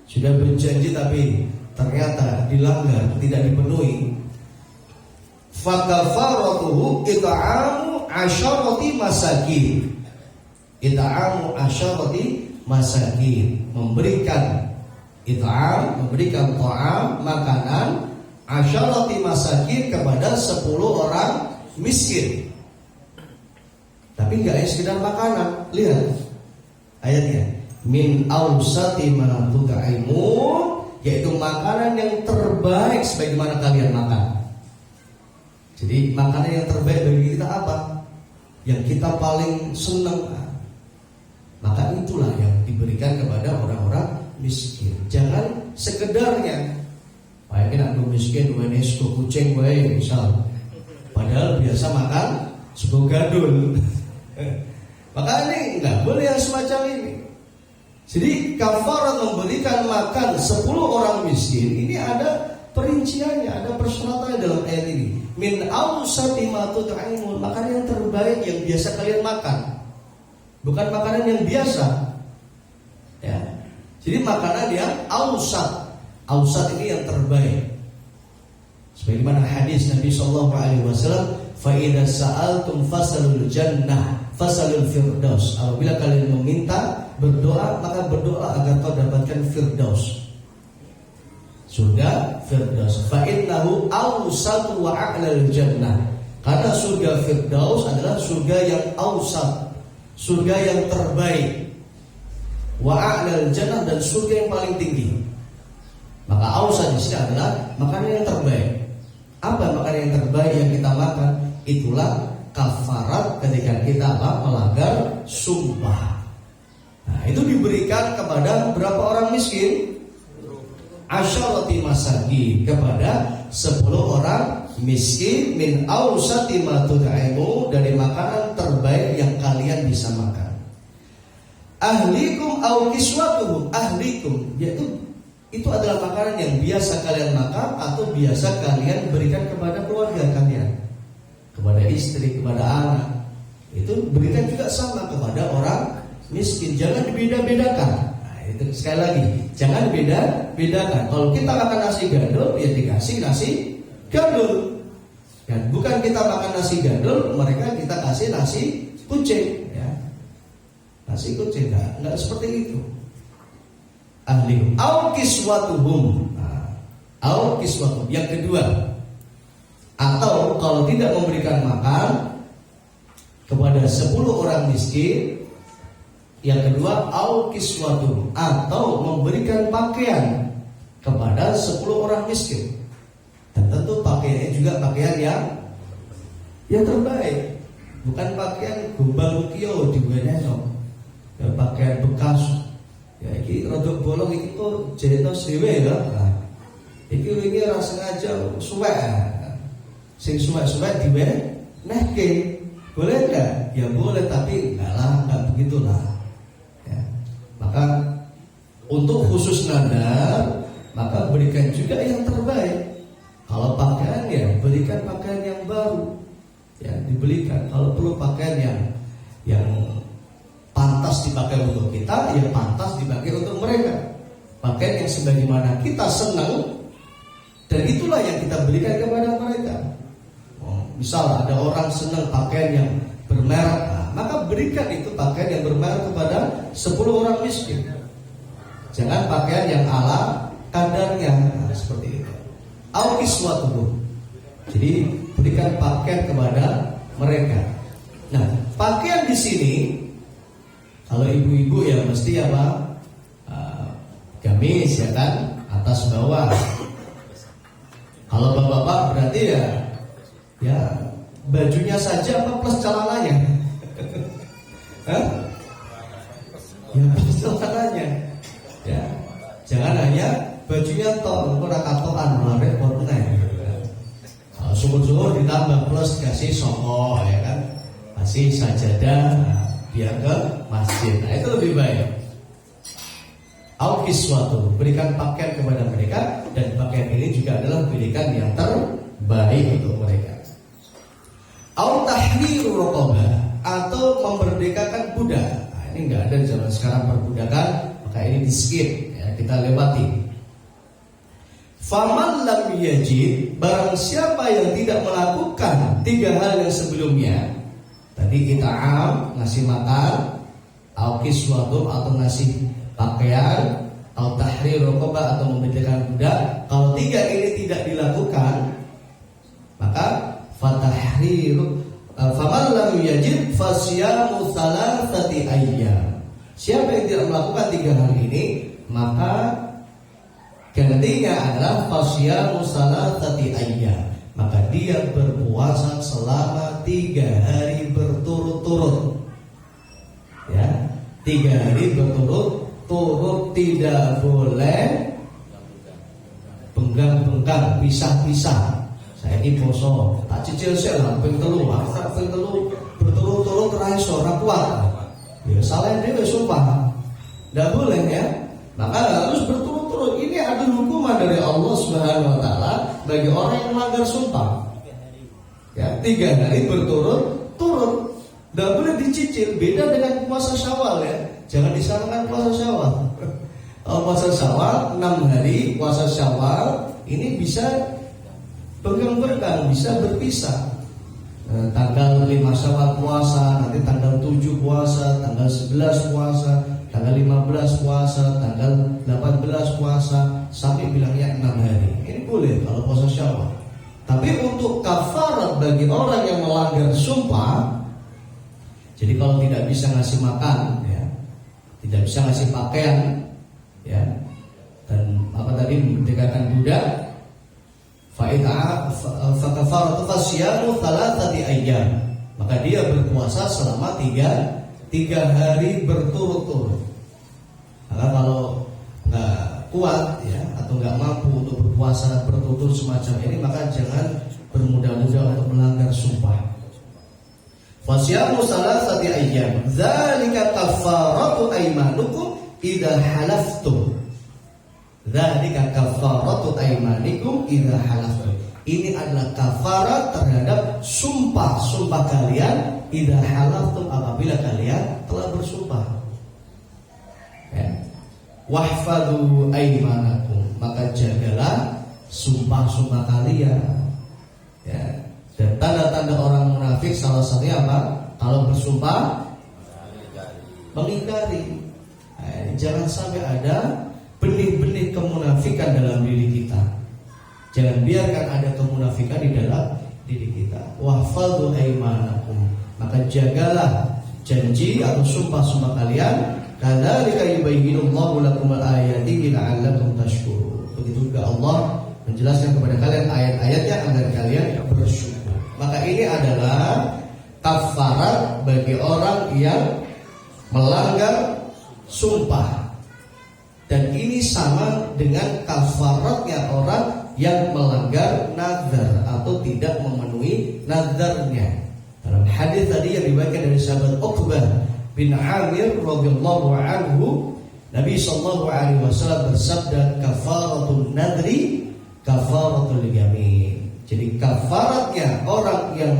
sudah berjanji tapi ternyata dilanggar, tidak dipenuhi. Fakafaratuhu it'amu asyarati masakin. It'amu asyarati masakin, memberikan it'am, memberikan ta'am, makanan, asyarati masakin kepada 10 orang miskin. Tapi enggak hanya sekedar makanan. Lihat ayatnya. min awsati ma tut'imun, yaitu makanan yang terbaik sebagaimana kalian makan. Jadi makanan yang terbaik bagi kita apa? Yang kita paling senang. Maka itulah yang diberikan kepada orang-orang miskin. Jangan sekedarnya. Bayangin aku miskin, wenes kucing wae misal. Padahal biasa makan sego gadul. Maka ini enggak boleh yang semacam ini. Jadi kafarat memberikan makan 10 orang miskin ini ada perinciannya, ada persyaratannya dalam ayat ini. Min awsati ma tut'imun, makanan yang terbaik yang biasa kalian makan. Bukan makanan yang biasa. Ya. Jadi makanan yang awsat. Awsat ini yang terbaik. Sebagaimana hadis Nabi sallallahu alaihi wasallam, fa idza sa'altum fasalul jannah fasalul firdaus. Apabila kalian meminta, berdoa, maka berdoa agar kau dapatkan firdaus. Surga firdaus. Fa innahu awsatu wa a'lal jannah. Karena surga firdaus adalah surga yang awsat, surga yang terbaik. Wa a'lal jannah, dan surga yang paling tinggi. Maka awsat di sini adalah makanan yang terbaik. Apa makanan yang terbaik yang kita makan? Itulah kafarat ketika kita melanggar sumpah. Nah, itu diberikan kepada berapa orang miskin? Asyarati masakin, kepada 10 orang miskin, min awsati ma tud'imu, dari makanan terbaik yang kalian bisa makan. Ahlikum aw kiswatuhum, ahlikum, yaitu itu adalah makanan yang biasa kalian makan atau biasa kalian berikan kepada keluarga kalian, kepada istri, kepada anak. Itu berikan juga sama kepada orang miskin. Jangan dibeda-bedakan. Nah, itu sekali lagi, jangan beda-bedakan. Kalau kita makan nasi gandul, ya dikasih nasi gandul. Dan bukan kita makan nasi gandul, mereka kita kasih nasi kucing. Ya. Nasi kucing, enggak seperti itu. Ahlihum au kiswatuhum. Au kiswatuhum. Yang kedua, atau kalau tidak memberikan makan kepada 10 orang miskin, yang kedua au kiswatuhum, atau memberikan pakaian kepada 10 orang miskin. Dan tentu pakaiannya juga pakaian yang terbaik, bukan pakaian gombal mukio di weneno, ya, pakaian bekas. Ya iki rodok bolong iki kok jenos dhewe ya. Nah, iki wingi ora sengaja suwek. Sing suwek-suwek diwe nehke. Boleh enggak? Ya boleh, tapi enggak begitulah. Ya. Maka untuk khusus nadar, maka berikan juga yang terbaik. Kalau pakaian, ya berikan pakaian yang baru. Ya, dibelikan. Kalau perlu pakaian yang pantas dipakai untuk kita, ya pantas dipakai untuk mereka. Pakaian yang sebagaimana kita senang, dan itulah yang kita berikan kepada mereka. Misal ada orang senang pakaian yang bermerek, maka berikan itu pakaian yang bermerek kepada 10 orang miskin. Jangan pakaian yang ala kadarnya, seperti itu. Au kiswatuhum. Jadi berikan pakaian kepada mereka. Nah, pakaian di sini, kalau ibu-ibu ya mesti apa? Gamis ya kan, atas bawah. Kalau bapak-bapak berarti ya bajunya saja apa plus celananya? Ya plus celananya. Ya, jangan hanya bajunya toh, ora katokan malah repot meneh. Syukur-syukur ditambah plus kasih songkok ya kan, kasih sajadah biar ke masjid. Nah, itu lebih baik. Au kiswatu, berikan pakaian kepada mereka, dan pakaian ini juga adalah berikan yang terbaik untuk mereka. Au tahriru raqabah, atau memerdekakan budak. Nah, ini enggak ada di zaman sekarang perbudakan, maka ini di skip ya, kita lewati. Faman lam yajid, barang siapa yang tidak melakukan 3 hal yang sebelumnya. Tadi kita ngasih makan, au kiswatu atau ngasih pakaian, au tahrir raqabah atau memerdekakan budak. Kalau 3 ini tidak dilakukan, maka fatahriru faman lam yajid fasyamu thalathati ayyam. Siapa yang tidak melakukan 3 hal ini, maka gantinya adalah fasyamu salatati ayyam. Maka dia berpuasa selama 3 hari berturut-turut. Ya, 3 hari berturut-turut, tidak boleh benggang-benggang, pisah-pisah. Saya ini poso, tak cicil sih lah, ping telu berturut-turut raiso, ora kuat. Ya salah dia sumpah. Tidak boleh ya. Maka harus berturut-turut. Ini ada hukuman dari Allah Subhanahu wa taala bagi orang yang melanggar sumpah. Ya, 3 hari berturut-turut. Tidak boleh dicicil. Beda dengan puasa Syawal ya. Jangan disamakan puasa Syawal. Puasa Syawal 6 hari, puasa Syawal ini bisa pegang-pegang, bisa berpisah. Tanggal 5 Syawal puasa, nanti tanggal 7 puasa, tanggal 11 puasa, tanggal 15 puasa, tanggal 18 puasa, sampai bilangnya 6 hari. Ini boleh kalau puasa Syawal. Tapi untuk kafarat bagi orang yang melanggar sumpah, jadi kalau tidak bisa ngasih makan, ya, tidak bisa ngasih pakaian, ya, dan apa tadi merdekakan budak, fakafaratu fasyamu thalathati ayyam. Maka dia berpuasa selama 3 hari berturut-turut. Maka kalau nggak kuat ya atau nggak mampu untuk berpuasa berturut-turut semacam ini, maka jangan bermudah-mudah untuk melanggar sumpah. Fasyamu thalathati ayyam. Dzalika kafaratu aymanukum idza halaftum. Dzalika kafaratu aymanikum idza halaftum. Ini adalah kafarat terhadap sumpah kalian idza halaftum, apabila kalian telah bersumpah. Ya. Wahfadhu aymanakum, maka jagalah sumpah-sumpah kalian. Ya. Dan tanda-tanda orang munafik salah satunya apa? Kalau bersumpah mengingkari. Jangan sampai ada benih-benih kemunafikan dalam diri kita. Jangan biarkan ada kemunafikan di dalam diri kita. Wahfadhu aymanakum, maka jagalah janji atau sumpah-sumpah kalian. Kadzalika yubayyinullahu lakum al-ayati la'allakum tashkurun. Begitu juga Allah menjelaskan kepada kalian ayat-ayatnya agar kalian bersyukur. Maka ini adalah kafarat bagi orang yang melanggar sumpah. Dan ini sama dengan kafaratnya orang yang melanggar nazar atau tidak memenuhi nazarnya. Dalam hadis tadi yang diriwayatkan dari sahabat Uqbah bin Amir radhiyallahu anhu, Nabi sallallahu alaihi wasallam bersabda, kafaratun nadri kafaratul yamin. Jadi kafaratnya orang yang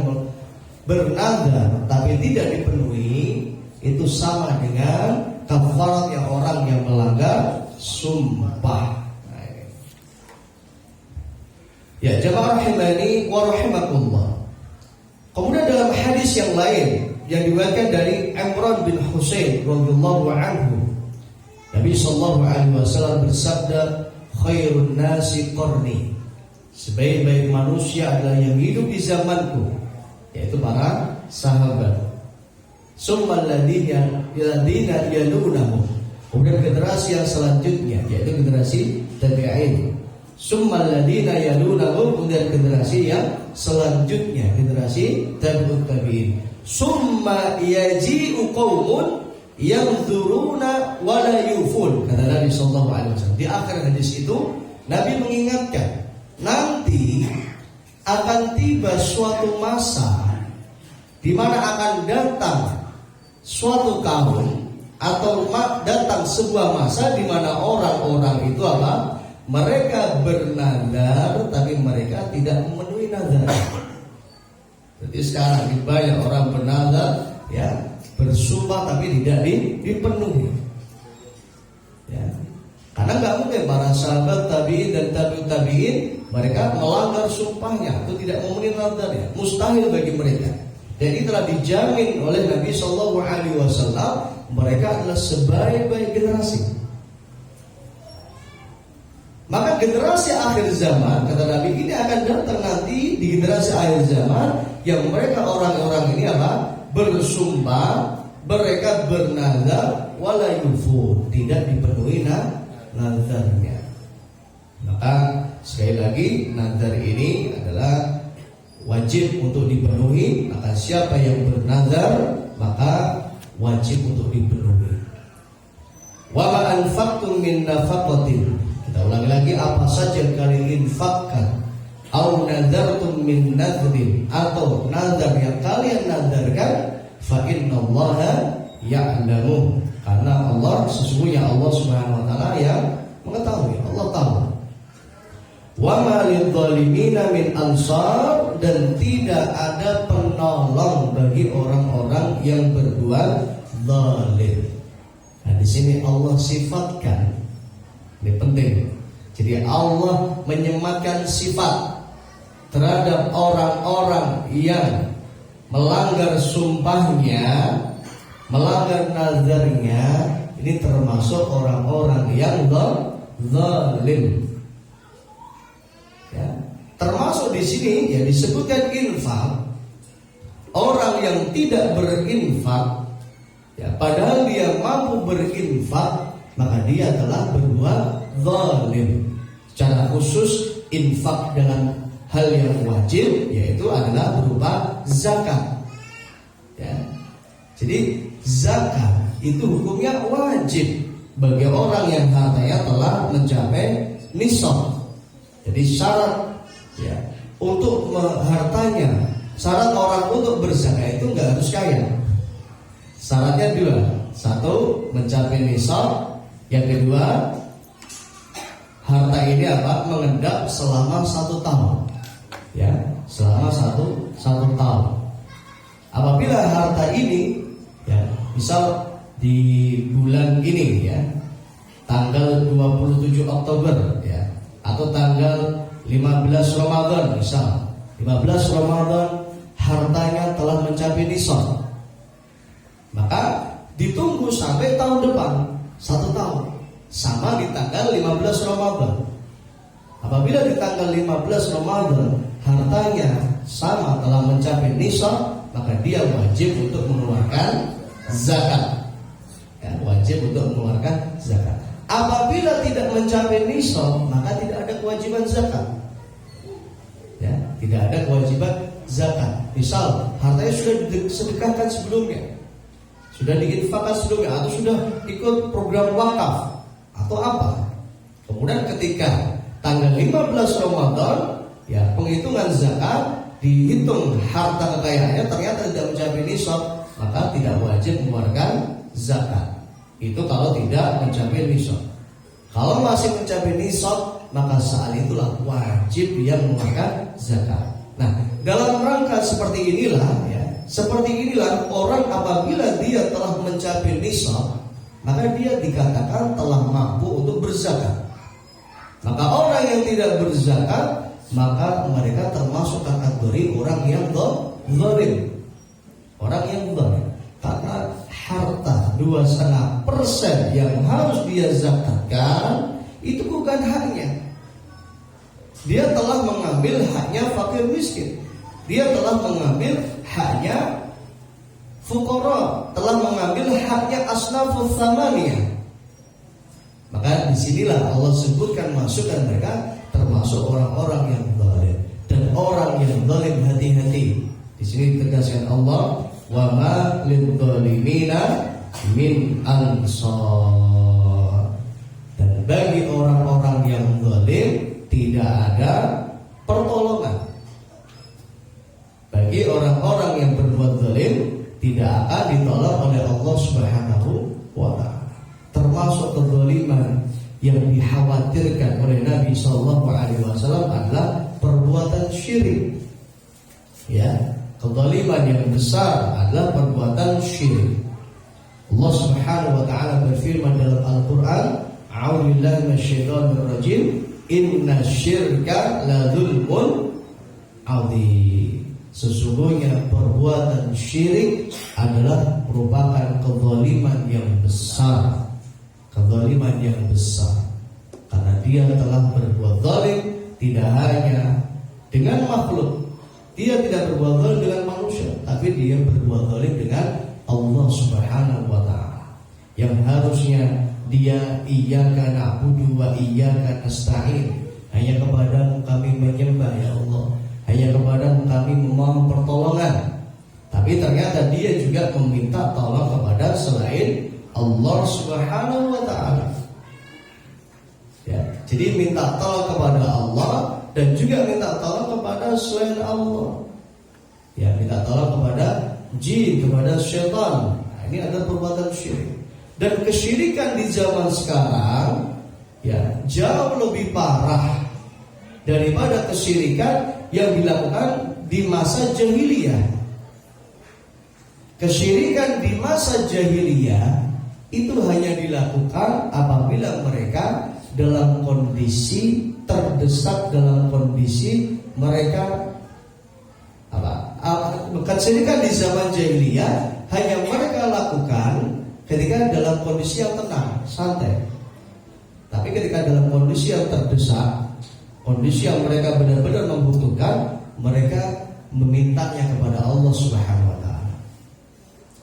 bernazar tapi tidak dipenuhi itu sama dengan kafaratnya orang yang melanggar sumpah. Ya, jamaah rahimani wa rahimakumullah. Kemudian dalam hadis yang lain yang diriwayatkan dari Imran bin Husain radhiyallahu anhu, Nabi sallallahu alaihi wasallam bersabda, khairun nasi qarni. Sebaik-baik manusia adalah yang hidup di zamanku, yaitu para sahabat. Summal ladina yalunahum. Kemudian generasi yang selanjutnya, yaitu generasi tabi'in. Summal ladina yalunahum, kemudian generasi yang selanjutnya, generasi tabi'ut tabi'in. Summa yaji'u qaumun yanzuruna wa la yufun. Kata Nabi sallallahu alaihi wasallam. Di akhir hadis itu Nabi mengingatkan, nanti akan tiba suatu masa di mana akan datang suatu kaum atau datang sebuah masa di mana orang-orang itu apa? Mereka bernazar tapi mereka tidak memenuhi nazar. Jadi sekarang banyak orang bernazar, ya, bersumpah tapi tidak dipenuhi. Ya. Karena nggak mungkin para sahabat tabi'in dan tabi'ut tabi'in mereka melanggar sumpahnya atau tidak memenuhi nazarnya. Mustahil bagi mereka. Dan ini telah dijamin oleh Nabi Shallallahu Alaihi Wasallam, mereka adalah sebaik-baik generasi. Maka generasi akhir zaman, kata Nabi, ini akan datang nanti di generasi akhir zaman yang mereka orang-orang ini apa? Bersumpah mereka bernazar wala yufu, tidak dipenuhi nazarnya. Maka sekali lagi nazar ini adalah wajib untuk dipenuhi. Maka siapa yang bernazar maka wajib untuk dipenuhi. Wa ma anfaqtum min nafaqatin, kita ulangi lagi, apa saja kalian infakkan, au nadartum min nadrin, atau nazar yang kalian nazarkan, fa innallaha ya'lamu, karena Allah, sesungguhnya Allah Subhanahu wa taala yang mengetahui, Allah tahu. Wa ma lidzalimina min ansar, dan tidak ada penolong bagi orang-orang yang berbuat zalim. Nah, di sini Allah sifatkan, ini penting. Jadi Allah menyematkan sifat terhadap orang-orang yang melanggar sumpahnya, melanggar nazarnya. Ini termasuk orang-orang yang zalim. Ya, termasuk di sini ya disebutkan infak. Orang yang tidak berinfak, ya, padahal dia mampu berinfak, maka dia telah berbuat zalim. Secara khusus infak dengan hal yang wajib, yaitu adalah berupa zakat. Ya. Jadi zakat itu hukumnya wajib bagi orang yang hartanya telah mencapai nisab. Jadi syarat ya untuk hartanya, syarat orang untuk berzakat itu nggak harus kaya. Syaratnya dua, satu mencapai nisab, yang kedua harta ini mengendap selama 1 tahun, ya selama satu tahun. Apabila harta ini, ya misal di bulan ini ya tanggal 27 Oktober ya, atau tanggal 15 Ramadan misal 15 Ramadan hartanya telah mencapai nisab, maka ditunggu sampai tahun depan 1 tahun, sama di tanggal 15 Ramadan. Apabila di tanggal 15 Ramadan hartanya sama telah mencapai nisab, maka dia wajib untuk mengeluarkan zakat. Ya, wajib untuk mengeluarkan zakat. Apabila tidak mencapai nisab, maka tidak ada kewajiban zakat. Ya, tidak ada kewajiban zakat. Misal hartanya sudah disedekahkan sebelumnya, sudah diinfakkan sebelumnya, atau sudah ikut program wakaf atau apa. Kemudian ketika tanggal 15 Ramadan, ya penghitungan zakat, dihitung harta kekayaannya ternyata tidak mencapai nisab, maka tidak wajib mengeluarkan zakat. Itu kalau tidak mencapai nisab. Kalau masih mencapai nisab, maka saat itulah wajib dia mengeluarkan zakat. Nah, dalam rangka seperti inilah ya, seperti inilah orang apabila dia telah mencapai nisab, maka dia dikatakan telah mampu untuk berzakat. Maka orang yang tidak berzakat, maka mereka termasuk kategori orang yang zalim. Orang yang zalim. Karena harta 2,5% yang harus dia zakatkan itu bukan haknya. Dia telah mengambil haknya fakir miskin. Dia telah mengambil haknya fuqara, telah mengambil haknya asnafus tsamaniyah. Maka disinilah Allah sebutkan masukkan mereka termasuk orang-orang yang zalim. Dan orang yang zalim hati-hati. Di sini tegaskan Allah, wa ma lil zalimina min ansar. Dan bagi orang-orang yang zalim tidak ada pertolongan. Bagi orang-orang yang berbuat zalim tidak akan ditolong oleh Allah Subhanahu wa taala. Termasuk kezaliman yang dikhawatirkan oleh Nabi sallallahu alaihi wasallam adalah perbuatan syirik. Ya, kezaliman yang besar adalah perbuatan syirik. Allah Subhanahu wa taala berfirman dalam Al-Qur'an, "A'udzu billahi minasyaitonir rajim, inna syirka la dzulmun 'adzim." Sesungguhnya perbuatan syirik adalah merupakan kezaliman yang besar. Kezaliman yang besar. Karena dia telah berbuat zalim tidak hanya dengan makhluk. Dia tidak berbuat zalim dengan manusia, tapi dia berbuat zalim dengan Allah Subhanahu wa ta'ala, yang harusnya dia iyyaka na'budu wa iyyaka nasta'in, hanya kepadamu kami menyembah ya Allah, hanya kepadamu kami memohon pertolongan. Tapi ternyata dia juga meminta tolong kepada selain Allah Subhanahu wa ta'ala. Ya, jadi minta tolong kepada Allah dan juga minta tolong kepada selain Allah. Ya, minta tolong kepada jin, kepada syaitan. Nah, ini ada perbuatan syirik. Dan kesyirikan di zaman sekarang ya jauh lebih parah daripada kesyirikan yang dilakukan di masa jahiliyah. Kesyirikan di masa jahiliyah itu hanya dilakukan apabila mereka dalam kondisi terdesak, dalam kondisi mereka kesyirikan di zaman jahiliyah hanya mereka lakukan ketika dalam kondisi yang tenang, santai. Tapi ketika dalam kondisi yang terdesak, kondisi yang mereka benar-benar membutuhkan, mereka memintanya kepada Allah Subhanahu wa ta'ala.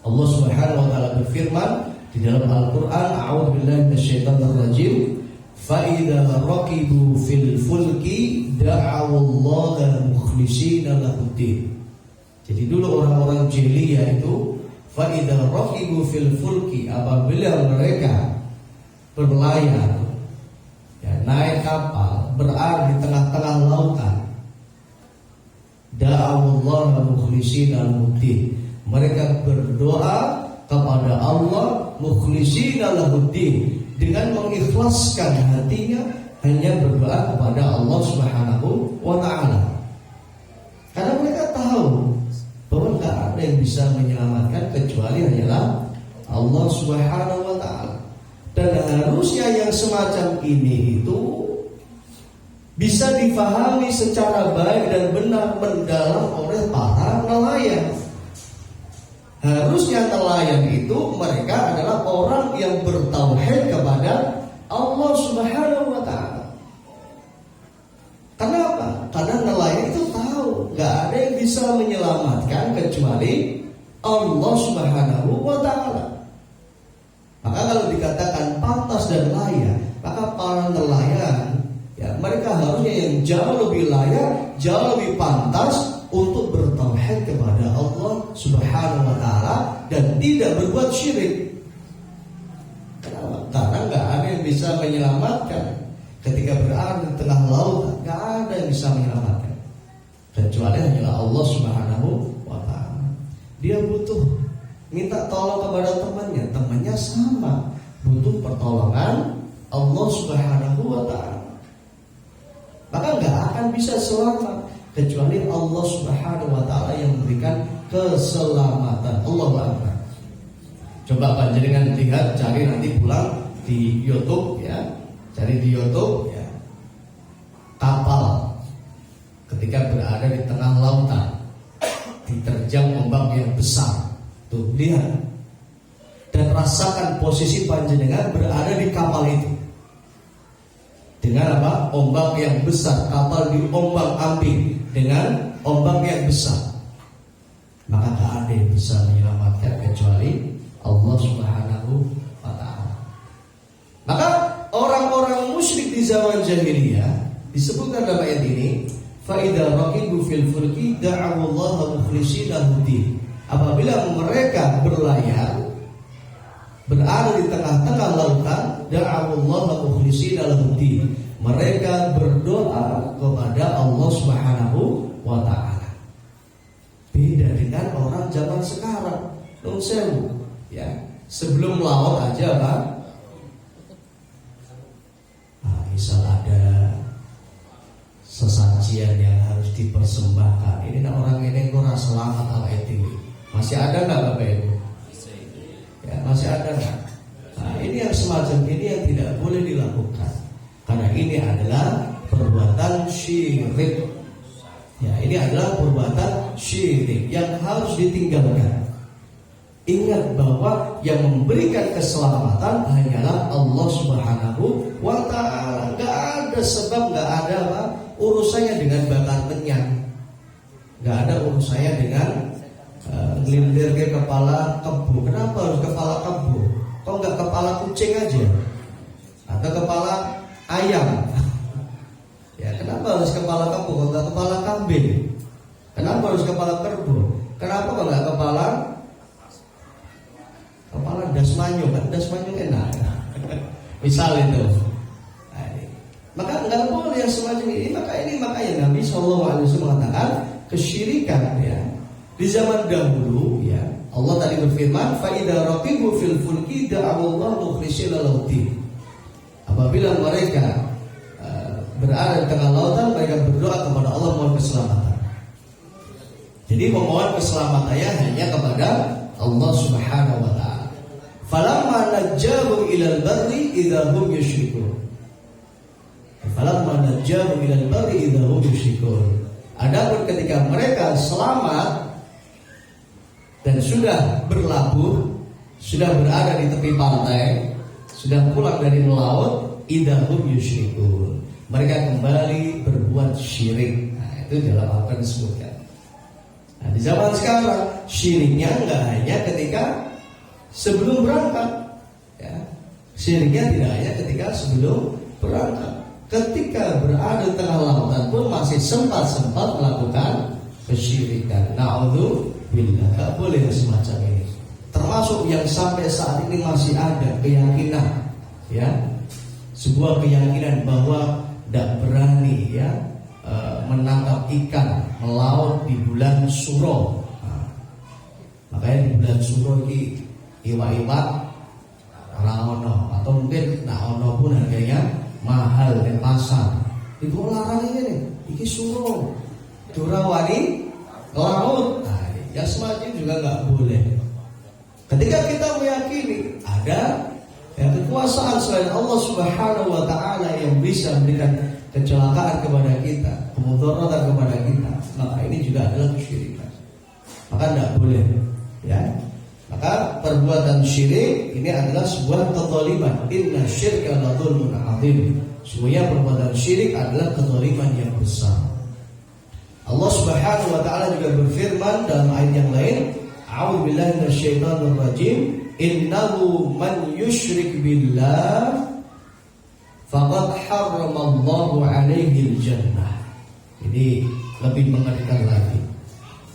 Allah Subhanahu wa ta'ala berfirman di dalam Al-Qur'an, a'udzubillahi minasyaitonir rajim, fa idza raqibu fil fulki da'awallaha mukhlishina lahud-din. Jadi dulu orang-orang jahiliyah itu fa idza raqibu fil fulki, apabila mereka berlayar ya, naik kapal berada di tengah-tengah lautan, da'awallaha mukhlishina lahud-din, mereka berdoa kepada Allah mukhlishina lahud-din, dengan mengikhlaskan hatinya hanya berdoa kepada Allah Subhanahu wa ta'ala. Karena mereka tahu bahwa tidak ada yang bisa menyelamatkan kecuali hanyalah Allah Subhanahu wa ta'ala. Dan harusnya yang semacam ini itu bisa difahami secara baik dan benar mendalam oleh para nelayan. Harusnya nelayan itu mereka adalah orang yang bertauhid kepada Allah Subhanahu wa ta'ala. Kenapa? Karena nelayan itu tahu gak ada yang bisa menyelamatkan kecuali Allah Subhanahu wa ta'ala. Maka kalau dikatakan pantas dan layak, maka para nelayan ya, mereka harusnya yang jauh lebih layak, jauh lebih pantas untuk bertauhid kepada Allah Subhanahu wa ta'ala dan tidak berbuat syirik. Kenapa? Karena gak ada yang bisa menyelamatkan. Ketika berada di tengah lautan, gak ada yang bisa menyelamatkan kecuali hanyalah Allah Subhanahu wa ta'ala. Dia butuh minta tolong kepada temannya, temannya sama butuh pertolongan Allah Subhanahu wa ta'ala. Maka gak akan bisa selamat kecuali Allah Subhanahu wa ta'ala yang memberikan keselamatan. Allahu Akbar. Coba panjenengan lihat, cari nanti pulang di YouTube ya. Cari di YouTube ya. Kapal ketika berada di tengah lautan diterjang ombak yang besar. Tuh, lihat. Dan rasakan posisi panjenengan berada di kapal itu. Dengan apa? Ombak yang besar, kapal diombang-ambing dengan ombak yang besar. Maka tak ada yang bisa menyelamatkan kecuali Allah Subhanahu wa ta'ala. Maka orang-orang musyrik di zaman jahiliyah disebutkan dalam ayat ini, fa idza raqibu fil fulki da'awallaha mukhlishina lahud-din. Apabila mereka berlayar berada di tengah-tengah lautan, da'awallaha mukhlishina lahud-din, mereka berdoa kepada Allah Subhanahu wa ta'ala. Beda dengan orang zaman sekarang. Nun sewu ya, sebelum laut aja Pak. Nah, misal ada sesajian yang harus dipersembahkan, ini orang ini kurang selamat awet ini. Masih ada nggak Bapak Ibu? Ya, masih ada nggak? Nah, ini yang semacam ini yang tidak boleh dilakukan, karena ini adalah perbuatan syirik. Ya, ini adalah perbuatan syirik yang harus ditinggalkan. Ingat bahwa yang memberikan keselamatan hanyalah Allah Subhanahu wa ta'ala. Gak ada sebab, gak ada urusannya dengan bakar lenyap, gak ada urusannya dengan Ngelindir ke kepala kebo. Kenapa harus kepala kebo? Kok nggak kepala kucing aja? Atau kepala ayam? Ya, kenapa harus kepala kebo? Kok nggak kepala kambing? Kenapa harus kepala kerbau? Kenapa kok nggak kepala dasmanyo? Kan dasmanyo enak. Misal itu. Maka nggak boleh yang semacam ini. Makanya Nabi SAW mengatakan kesyirikan ya. Di zaman dahulu ya, Allah tadi berfirman, "Fa idza raqibu fil fulki da'awallaha mukhlishina lahu-d-din." Apabila mereka berada di tengah lautan, mereka berdoa kepada Allah mohon keselamatan. Jadi memohon keselamatannya hanya kepada Allah Subhanahu wa taala. Falamma najjahum ilal barri idza hum yusyrikun. Falamma najjahum ilal barri idza hum yusyrikun. Adapun ketika mereka selamat dan sudah berlabuh, sudah berada di tepi pantai, sudah pulang dari melaut, idza hum yusyrikun. Mereka kembali berbuat syirik. Nah, itu dalam Al-Qur'an disebutkan. Nah, di zaman sekarang syiriknya enggak hanya ketika sebelum berangkat, ya. Syiriknya tidak hanya ketika sebelum berangkat. Ketika berada di tengah lautan pun masih sempat melakukan kesyirikan. Na'udzubillah, enggak boleh semacam ini. Termasuk yang sampai saat ini masih ada keyakinan, ya, sebuah keyakinan bahwa tidak berani ya menangkap ikan melaut di bulan Suro. Nah, makanya di bulan Suro ini iwa-iwa raono atau mungkin ono pun harganya mahal di pasar. Itu larang ini iki Suro durawani laut. Nah, ya semacam juga nggak boleh. Ketika kita meyakini ada kekuasaan selain Allah Subhanahu wa taala yang bisa memberikan kecelakaan kepada kita, kemudaratan kepada kita, maka ini juga adalah kesyirikan. Maka tidak boleh, ya. Maka perbuatan syirik ini adalah sebuah kezaliman. Inna syirka la dzulmun 'adzim. Semuanya perbuatan syirik adalah kezaliman yang besar. Allah Subhanahu wa taala juga berfirman dalam ayat yang lain, A'udzubillahi minasyaitonir rajim. Innahu man yusyrik billah faqad harramallahu alaihi al-jannah. Ini lebih mengerikan lagi.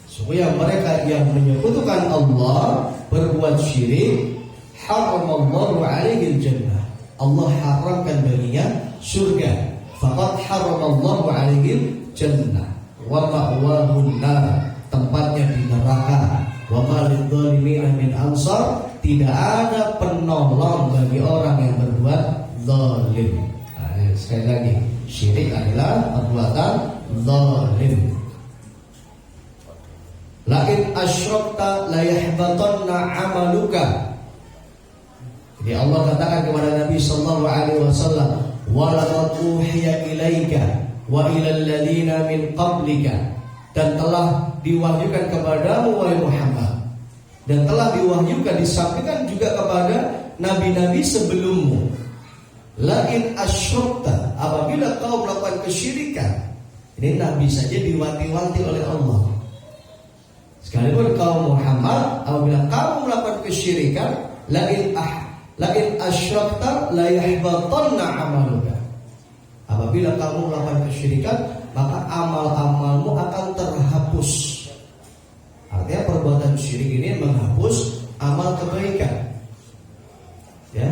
Supaya mereka yang menyekutukan Allah berbuat syirik, harramallahu alaihi al-jannah. Allah haramkan baginya surga. Faqad harramallahu alaihi al-jannah wa ma'wahu an-nar. Tempatnya di neraka. Wa ma lidh-dhalimina min ansar. Tidak ada penolong bagi orang yang berbuat zalim. Nah, sekali lagi, syirik adalah perbuatan zalim. La in asyrakta la yahbatanna 'amaluka. Jadi Allah katakan kepada Nabi sallallahu alaihi wasallam, "Wa laqad uhiya ilaika wa ilal ladzina min qablika." Dan telah diwahyukan kepadamu wahai Muhammad. Dan telah diwahyukan, disampaikan juga kepada nabi-nabi sebelummu. La in asyrakta, apabila kau melakukan kesyirikan. Ini nabi saja diwanti-wanti oleh Allah. Sekalipun kaum Muhammad, apabila kamu melakukan kesyirikan, la in asyrakta la yahbatanna 'amaluka. Apabila kamu melakukan kesyirikan, maka amal-amalmu akan terhapus. Artinya perbuatan syirik ini menghapus amal kebaikan. Ya,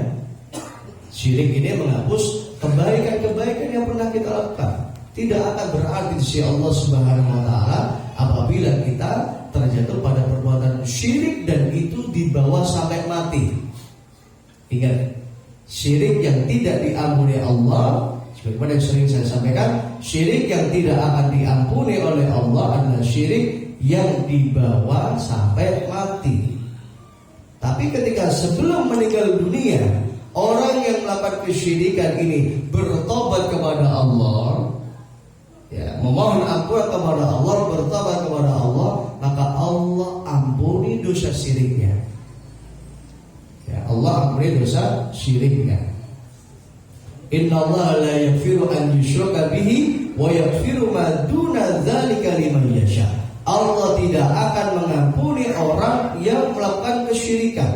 syirik ini menghapus kebaikan-kebaikan yang pernah kita lakukan. Tidak akan berarti di sisi Allah Subhanahu wa taala apabila kita terjatuh pada perbuatan syirik dan itu dibawa sampai mati. Ingat, syirik yang tidak diampuni Allah, sebagaimana yang sering saya sampaikan, syirik yang tidak akan diampuni oleh Allah adalah syirik yang dibawa sampai mati. Tapi ketika sebelum meninggal dunia, orang yang melakukan kesyirikan ini bertobat kepada Allah, ya, memohon ampunan kepada Allah, bertobat kepada Allah, maka Allah ampuni dosa syiriknya. Ya, Allah ampuni dosa syiriknya. Innallaha la yaghfiru an yushraka bihi wa yaghfiru ma duna dzalika liman yasha. Allah tidak akan mengampuni orang yang melakukan kesyirikan.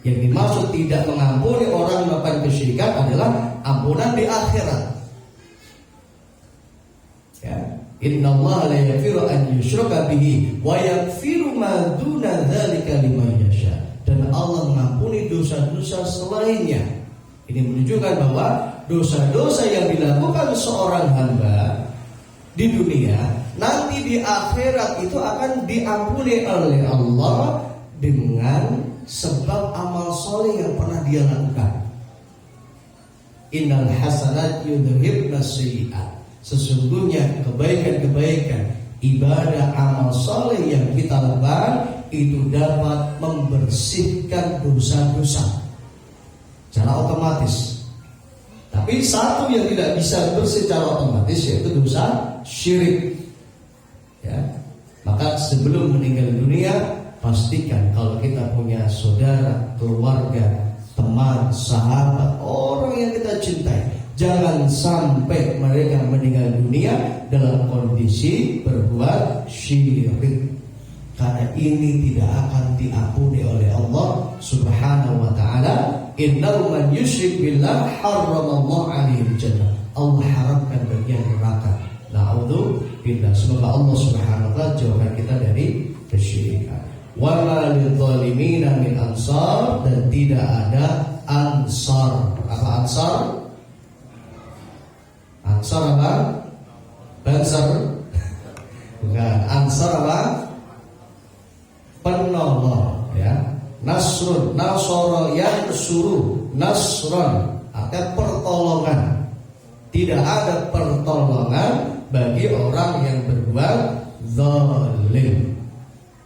Yang dimaksud tidak mengampuni orang melakukan kesyirikan adalah ampunan di akhirat. Ya, innallaha la yaghfiru an yushraka bihi wa yaghfiru ma duna dzalika liman yasha. Dan Allah mengampuni dosa-dosa selainnya. Ini menunjukkan bahwa dosa-dosa yang dilakukan seorang hamba di dunia nanti di akhirat itu akan diampuni oleh Allah dengan sebab amal soleh yang pernah dia lakukan. Innal hasanat yudhibna sayyi'at. Sesungguhnya kebaikan-kebaikan, ibadah, amal soleh yang kita lakukan itu dapat membersihkan dosa-dosa secara otomatis. Tapi satu yang tidak bisa bersih secara otomatis yaitu dosa syirik. Ya. Maka sebelum meninggal dunia, pastikan kalau kita punya saudara, keluarga, teman, sahabat, orang yang kita cintai, jangan sampai mereka meninggal dunia dalam kondisi berbuat syirik. Karena ini tidak akan diampuni oleh Allah Subhanahu wa taala. Innahu man yusyrik billah harramallahu 'alaihi jannah. Allah haramkan bagian neraka. Na'udzubillah. Semoga Allah Subhanahu wa taala jauhkan kita dari kesyirikan. Wa ma lidzalimina min ansar, dan tidak ada ansar. Apa ansar? Ansar apa? Banser? Bukan. Ansar apa? Penolong, ya. Nasrun, nasara yansuru, nasron, artinya pertolongan. Tidak ada pertolongan bagi orang yang berbuat zalim.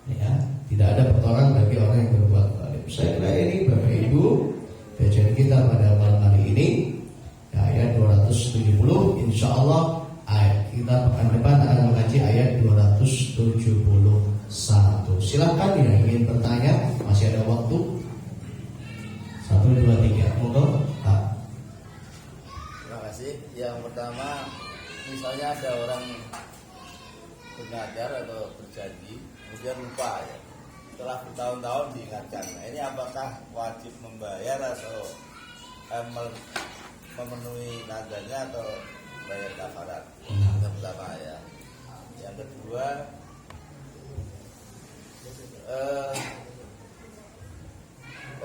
Ya, tidak ada pertolongan bagi orang yang berbuat zalim. Saya kira ini Bapak Ibu kajian kita pada malam hari ini, ya, ayat 270. Insyaallah kita pekan depan akan mengaji ayat 271. Silakan yang ingin bertanya, masih ada waktu. 1, 2, 3. Monggo, Pak. Terima kasih. Yang pertama, misalnya ada orang bernadar atau berjanji, kemudian lupa ya. Setelah bertahun-tahun diingatkan. Nah, ini apakah wajib membayar atau memenuhi nadarnya atau bayar kafarat? Yang pertama ya. Yang kedua,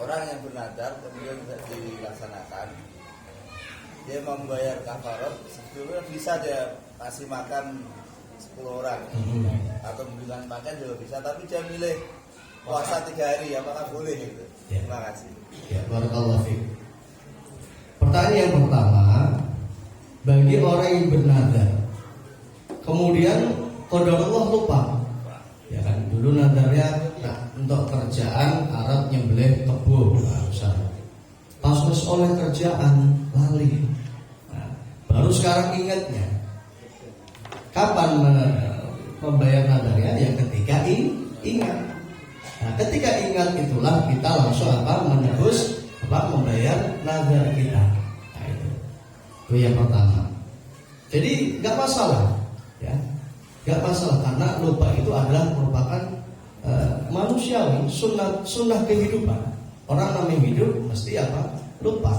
orang yang bernadar kemudian tidak dilaksanakan, dia membayar kafarat, sebetulnya bisa dia kasih makan 10 orang atau 9 makan juga bisa, tapi dia milih puasa 3 hari, apakah boleh gitu? Ya. Terima kasih. Ya, barakallahu fiik. Pertanyaan yang pertama, bagi orang yang bernadar kemudian qadarullah lupa, ya kan, dulu nadarnya untuk kerjaan Arab nyembelih kebo, pas oleh kerjaan lali, baru sekarang ingatnya. Kapan membayar nadarnya? Ya ketika ingat. Nah, ketika ingat itulah kita langsung menebus membayar nadar kita. Nah, itu yang pertama. Jadi nggak masalah, ya, nggak masalah karena lupa itu adalah merupakan manusiawi, sunnah kehidupan. Orang namanya hidup mesti lupa.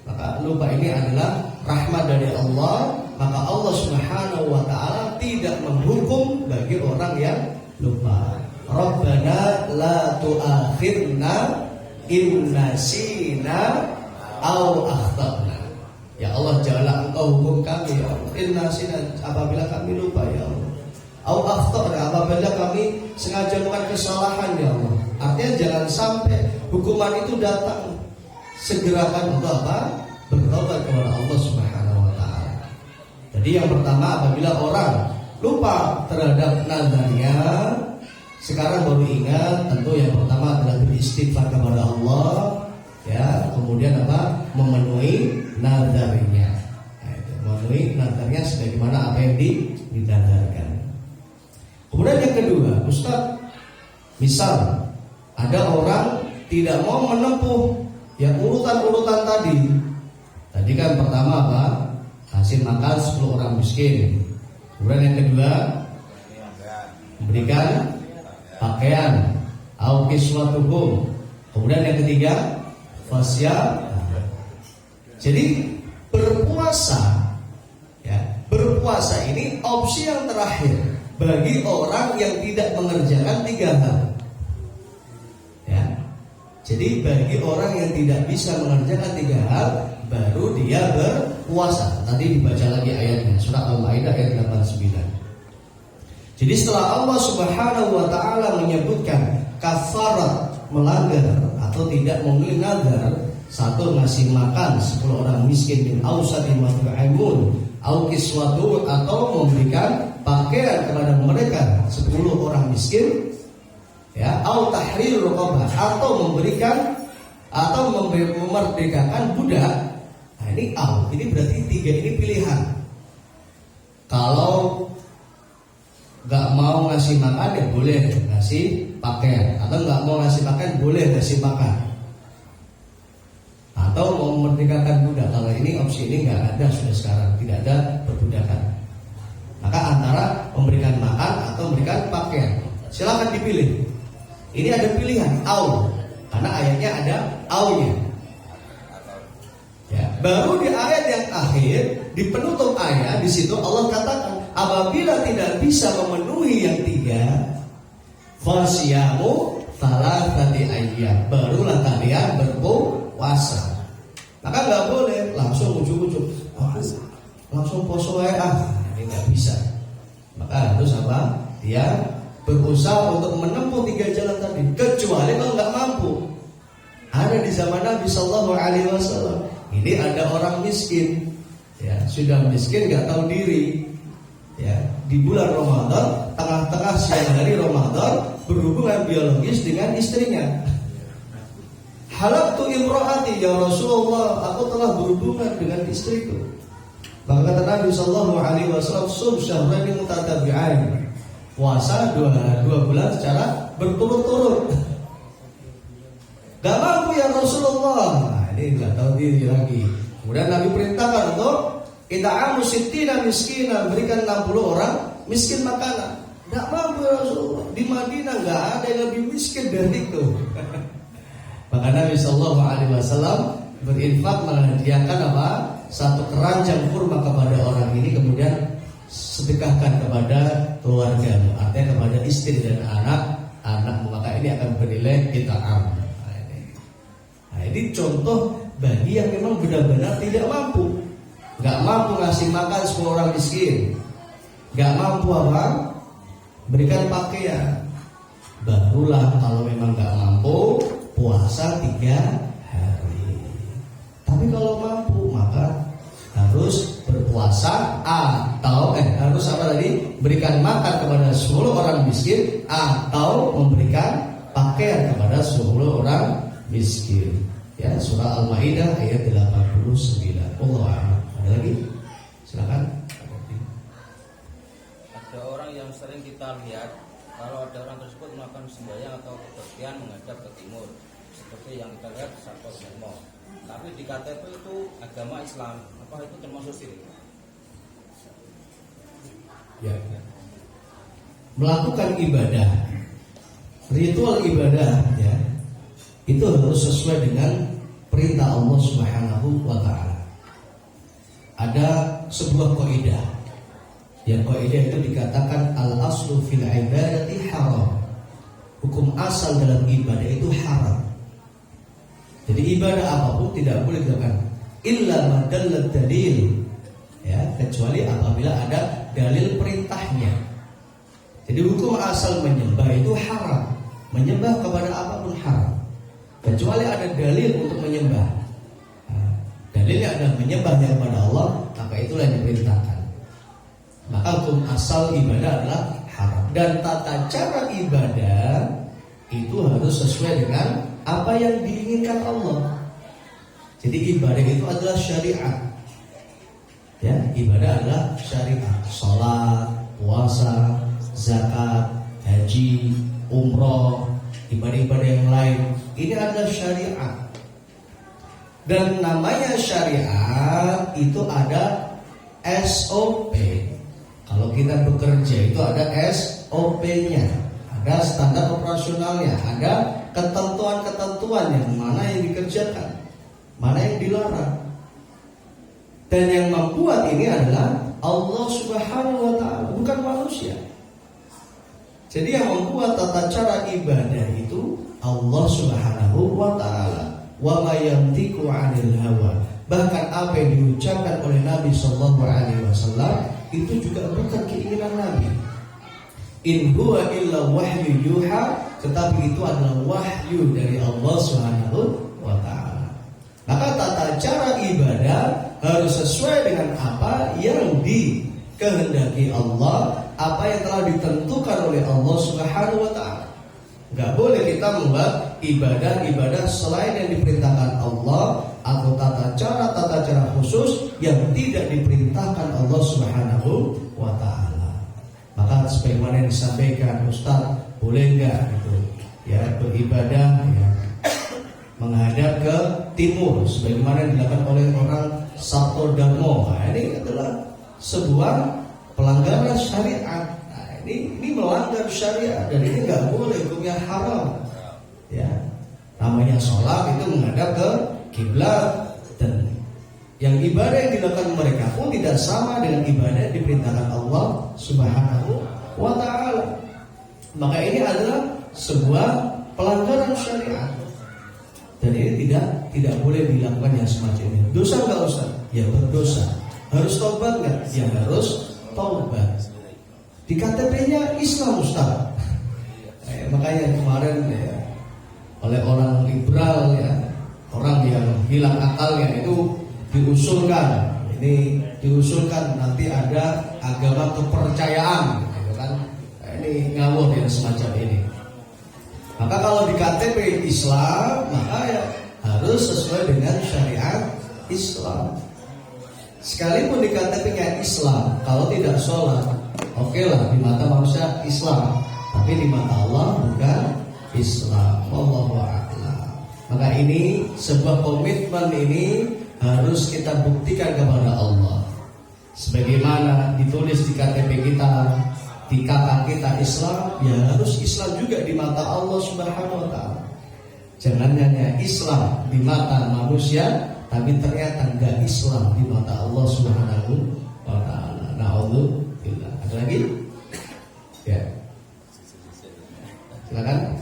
Maka lupa ini adalah rahmat dari Allah. Maka Allah Subhanahu wa ta'ala tidak menghukum bagi orang yang lupa. Rabbana la tu'akhirna in nasina aw akhtana. Ya Allah, janganlah Engkau hukum kami ya Allah, in nasina, apabila kami lupa ya Allah, aw akhtana, apabila kami sengaja melakukan kesalahan ya Allah. Artinya jangan sampai hukuman itu datang. Segerakan untuk bertobat kepada Allah Subhanahu wa ta'ala. Jadi yang pertama, apabila orang lupa terhadap nadarnya, sekarang baru ingat, tentu yang pertama adalah beristighfar kepada Allah, ya, kemudian memenuhi nadarnya. Nah, memenuhi nadarnya sebagaimana apa yang dinadarkan. Kemudian yang kedua, Ustaz, misal ada orang tidak mau menempuh yang urutan-urutan tadi. Tadi kan pertama kasih makan 10 orang miskin. Kemudian yang kedua, memberikan pakaian, au kiswatuhum. Kemudian yang ketiga, fasya. Jadi berpuasa, ya, berpuasa ini opsi yang terakhir bagi orang yang tidak mengerjakan 3 hal. Ya. Jadi bagi orang yang tidak bisa mengerjakan 3 hal, baru dia berpuasa. Nanti dibaca lagi ayatnya, surah Al-Maidah ayat 89. Jadi setelah Allah Subhanahu wa taala menyebutkan kafarat melanggar atau tidak memenuhi nazar, 1 ngasih makan 10 orang miskin min ausati ma tu'imun, au kiswatu atau memberikan pakaian kepada mereka 10 orang miskin, ya, au tahrir raqabah atau memberikan atau memerdekakan budak. Nah, ini berarti 3 ini pilihan. Kalau nggak mau ngasih makan ya boleh ngasih pakaian, atau nggak mau ngasih pakaian boleh ngasih makan, atau mau memerdekakan budak. Kalau ini opsi ini nggak ada sudah sekarang, tidak ada perbudakan. Maka antara memberikan makan atau memberikan pakaian, silakan dipilih. Ini ada pilihan au, karena ayatnya ada au-nya. Ya, baru di ayat yang akhir, di penutup ayat, di situ Allah katakan, apabila tidak bisa memenuhi yang 3, fasyamu thalathati ayyam, barulah kalian berpuasa. Maka nggak boleh langsung ujuk-ujuk, langsung poso ya, ini nggak bisa. Maka harus apa? Dia berusaha untuk menempuh 3 jalan tadi, kecuali kalau nggak mampu. Ada di zaman Nabi Sallallahu Alaihi Wasallam, ini ada orang miskin, ya, sudah miskin nggak tahu diri, ya, di bulan Ramadan, tengah-tengah siang hari Ramadan, berhubungan biologis dengan istrinya. Halaktu imro'ati, ya Rasulullah, aku telah berhubungan dengan istriku. Maka kata Nabi Sallallahu Alaihi Wasallam, sum syahraini mutatabi'ain, puasa 2 bulan secara berturut-turut. Gak mampu ya Rasulullah. Nah, ini gak tahu diri lagi. Kemudian Nabi perintahkan untuk ita'amu sittina miskina, berikan 60 orang miskin makanan. Gak mampu ya Rasulullah. Di Madinah gak ada yang lebih miskin dari itu. Maka Nabi Sallallahu Alaihi Wasallam berinfak, menghadiahkan apa? 1 keranjang kurma kepada orang ini, kemudian sedekahkan kepada keluarga, artinya kepada istri dan anak. Maka ini akan bernilai ita'am. Nah, ini contoh bagi yang memang benar-benar tidak mampu, nggak mampu ngasih makan 10 orang miskin, nggak mampu apa? Berikan pakaian. Barulah kalau memang nggak mampu, puasa 3 hari. Tapi kalau mampu maka harus berpuasa atau harus apa tadi? Berikan makan kepada 10 orang miskin atau memberikan pakaian kepada 10 orang miskin. Ya, surah Al-Maidah ayat 89. Allahu a'lam. Ada lagi? Silakan. Ada orang yang sering kita lihat, kalau ada orang tersebut melakukan sembahyang atau kepergian menghadap ke timur, seperti yang kita lihat Sarto Dharma. Tapi di KTP itu agama Islam, apa itu termasuk syirik? Ya. Melakukan ibadah, ritual ibadah, ya, itu harus sesuai dengan perintah Allah Subhanahu wa taala. Ada sebuah kaidah. Yang kaidah itu dikatakan al-aslu fil ibadati haram. Hukum asal dalam ibadah itu haram. Jadi ibadah apapun tidak boleh dilakukan illa ma dallat dalil, ya, kecuali apabila ada dalil perintahnya. Jadi hukum asal menyembah itu haram. Menyembah kepada apapun haram, kecuali ada dalil untuk menyembah. Nah, dalilnya adalah menyembah kepada Allah, maka itulah yang diperintahkan. Maka hukum asal ibadah adalah haram. Dan tata cara ibadah itu harus sesuai dengan apa yang diinginkan Allah. Jadi ibadah itu adalah syariat. Ya, ibadah adalah syariat. Salat, puasa, zakat, haji, umroh, ibadah-ibadah yang lain, ini adalah syariat. Dan namanya syariat itu ada SOP. Kalau kita bekerja itu ada SOP-nya, ada standar operasionalnya, ada ketentuan-ketentuan yang mana yang dikerjakan, mana yang dilarang. Dan yang membuat ini adalah Allah Subhanahu wa taala, bukan manusia. Jadi yang membuat tata cara ibadah itu Allah Subhanahu wa taala. Wa ma yantiqu 'anil hawa. Bahkan apa yang diucapkan oleh Nabi sallallahu alaihi wasallam itu juga bukan keinginan Nabi. In huwa illa wahyu yuha, tetapi itu adalah wahyu dari Allah Subhanahu wa taala. Maka tata cara ibadah harus sesuai dengan apa yang dikehendaki Allah, apa yang telah ditentukan oleh Allah Subhanahu wa taala. Enggak boleh kita membuat ibadah-ibadah selain yang diperintahkan Allah atau tata cara khusus yang tidak diperintahkan Allah Subhanahu wa taala. Maka sebagaimana yang disampaikan Ustaz, boleh enggak gitu ya beribadah ya menghadap ke timur sebagaimana dilakukan oleh orang Sabto Dharma. Nah, ini adalah sebuah pelanggaran syariat. Ini melanggar syariat dan ini nggak boleh, hukumnya haram. Ya, namanya sholat itu menghadap ke kiblat, dan yang ibadah yang dilakukan mereka pun tidak sama dengan ibadah yang diperintahkan Allah Subhanahu wa taala. Maka ini adalah sebuah pelanggaran syariat dan ini tidak boleh dilakukan yang semacam ini. Dosa nggak Ustaz? Ya berdosa. Harus taubat nggak? Ya harus taubat. Di KTP-nya Islam Ustaz. Makanya kemarin ya, oleh orang liberal ya, orang yang hilang akalnya itu diusulkan. Ini diusulkan nanti ada agama kepercayaan, gitu kan? Ini ngawur yang semacam ini. Maka kalau di KTP Islam, maka ya harus sesuai dengan syariat Islam. Sekalipun di KTP-nya Islam, kalau tidak sholat, oke lah di mata manusia Islam, tapi di mata Allah bukan Islam. Wallahu a'lam. Maka ini sebuah komitmen ini harus kita buktikan kepada Allah. Sebagaimana ditulis di KTP kita, di kakak kita Islam, ya harus Islam juga di mata Allah Subhanahu wa taala. Jangan hanya Islam di mata manusia, tapi ternyata enggak Islam di mata Allah Subhanahu wa taala. Na'udzubillah. Ada lagi? Ya. Silakan.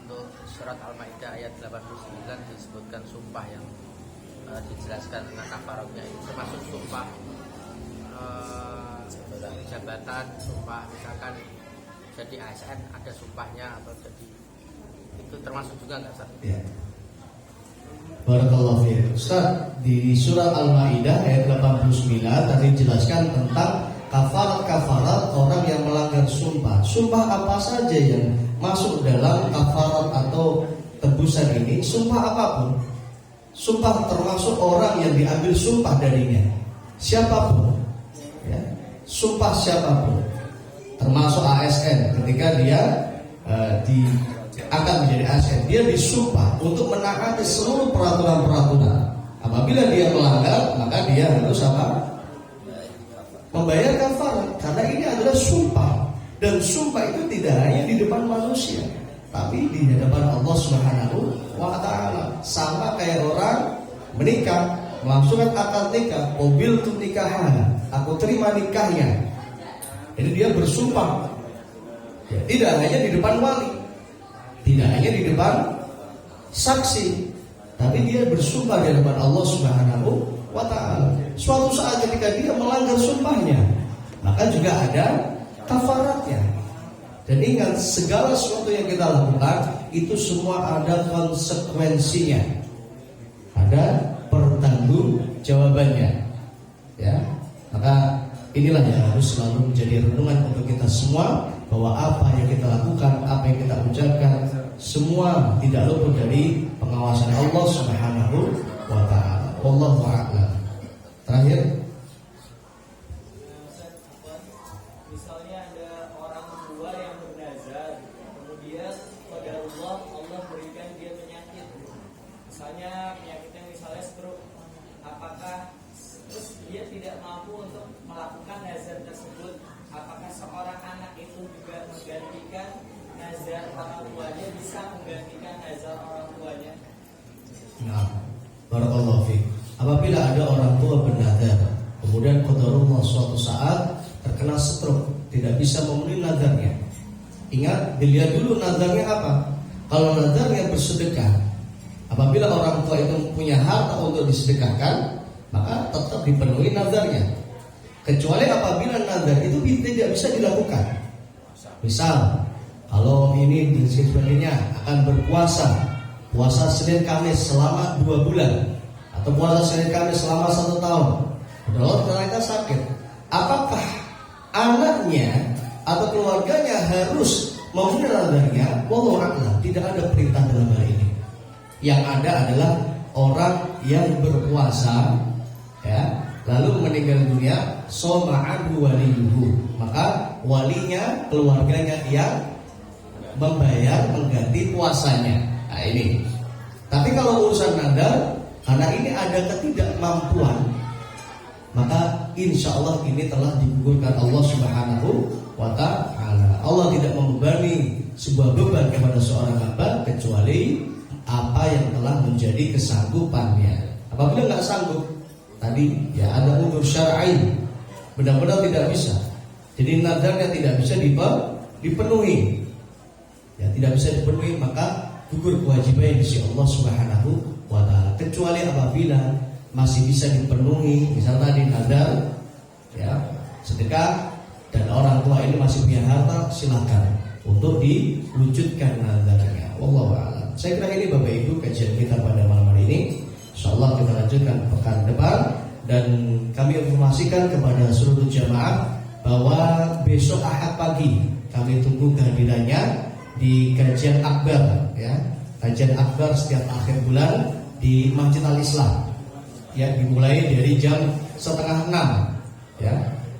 Untuk surat Al-Maidah ayat 89 disebutkan sumpah yang dijelaskan tentang kafaratnya, itu termasuk sumpah jabatan, sumpah misalkan jadi ASN ada sumpahnya, atau jadi itu termasuk juga nggak Ustaz? Ya. Barakallahu fiik. Ustaz, di surah Al-Maidah ayat 89 tadi jelaskan tentang kafarat orang yang melanggar sumpah. Sumpah apa saja yang masuk dalam kafarat atau tebusan ini? Sumpah apapun. Sumpah termasuk orang yang diambil sumpah darinya, siapapun ya. Sumpah siapapun, termasuk ASN ketika dia akan menjadi ASN, dia disumpah untuk menaati seluruh peraturan-peraturan. Apabila dia melanggar, maka dia harus apa? Membayar kafarat, karena ini adalah sumpah. Dan sumpah itu tidak hanya di depan manusia, tapi di hadapan Allah Subhanahu wa taala. Sama kayak orang menikah, melangsungkan akad nikah, mobil untuk nikahan, aku terima nikahnya. Jadi dia bersumpah. Ya, tidak hanya di depan wali, tidak hanya di depan saksi, tapi dia bersumpah di hadapan Allah Subhanahu wa taala. Suatu saat ketika dia melanggar sumpahnya, maka juga ada kafaratnya. Dan ingat, segala sesuatu yang kita lakukan itu semua ada konsekuensinya, ada pertanggungjawabannya. Ya, maka inilah yang harus selalu menjadi renungan untuk kita semua, bahwa apa yang kita lakukan, apa yang kita ucapkan, semua tidak luput dari pengawasan Allah Subhanahu wa taala. Wallahu a'lam. Terakhir, misalnya ada orang tua yang bernazar, kemudian pada Allah berikan dia penyakit, misalnya penyakitnya misalnya stroke, apakah terus dia tidak mampu untuk melakukan nazar tersebut, apakah seorang anak itu juga menggantikan nazar orang tuanya, bisa menggantikan nazar orang tuanya? Nah, barakallahu fiik. Apabila ada orang tua bernazar, kemudian qadarullah suatu saat terkena stroke, tidak bisa memenuhi nazarnya. Ingat, dilihat dulu nazarnya apa. Kalau nazarnya bersedekah, apabila orang tua itu punya harta untuk disedekahkan, maka tetap dipenuhi nazarnya. Kecuali apabila nazar itu tidak bisa dilakukan. Misal, kalau ini dan sebagainya akan berpuasa, puasa Senin Kamis selama 2 bulan, atau puasa Senin Kamis selama 1 tahun. Padahal ternyata sakit. Apakah anaknya atau keluarganya harus memenuhi nazarnya? Wallahu a'lam. Tidak ada perintah dalam hal ini. Yang ada adalah orang yang berpuasa, ya, lalu meninggal dunia, soma'anhu waliyuhu, maka walinya, keluarganya yang membayar, mengganti puasanya. Nah ini. Tapi kalau urusan nazar, karena ini ada ketidakmampuan, maka insya Allah ini telah digugurkan Allah Subhanahu wa ta'ala. Allah tidak membebani sebuah beban kepada seorang hamba kecuali apa yang telah menjadi kesanggupannya. Apabila nggak sanggup, tadi ya ada udzur syar'i, benar-benar tidak bisa. Jadi nazarnya tidak bisa dipenuhi. Ya tidak bisa dipenuhi, maka gugur kewajiban di sisi Allah Subhanahu wa ta'ala. Kecuali apabila masih bisa dipenuhi, misalnya tadi nazar, ya sedekah, dan orang tua ini masih punya harta, silakan untuk diwujudkan nazarnya. Wallahu a'lam. Saya kira ini Bapak Ibu kajian kita pada malam hari ini. Insyaallah kita lanjutkan pekan depan, dan kami informasikan kepada seluruh jamaah bahwa besok Ahad pagi kami tunggu kehadirannya di kajian akbar, ya. Kajian akbar setiap akhir bulan di Masjid Al-Islam. Ya, dimulai dari jam 5:30, ya.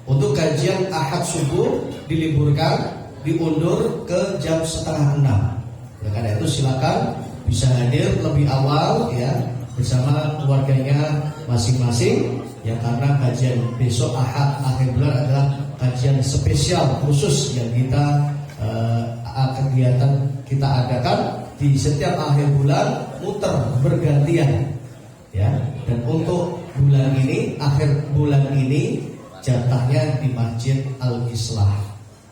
Untuk kajian Ahad subuh diliburkan, diundur ke jam 5:30. Ya, karena itu silakan bisa hadir lebih awal, ya, bersama keluarganya masing-masing, ya, karena kajian besok Ahad akhir bulan adalah kajian spesial khusus yang kegiatan kita adakan di setiap akhir bulan, muter bergantian, ya. Dan untuk bulan ini, akhir bulan ini jatahnya di Masjid Al-Islah.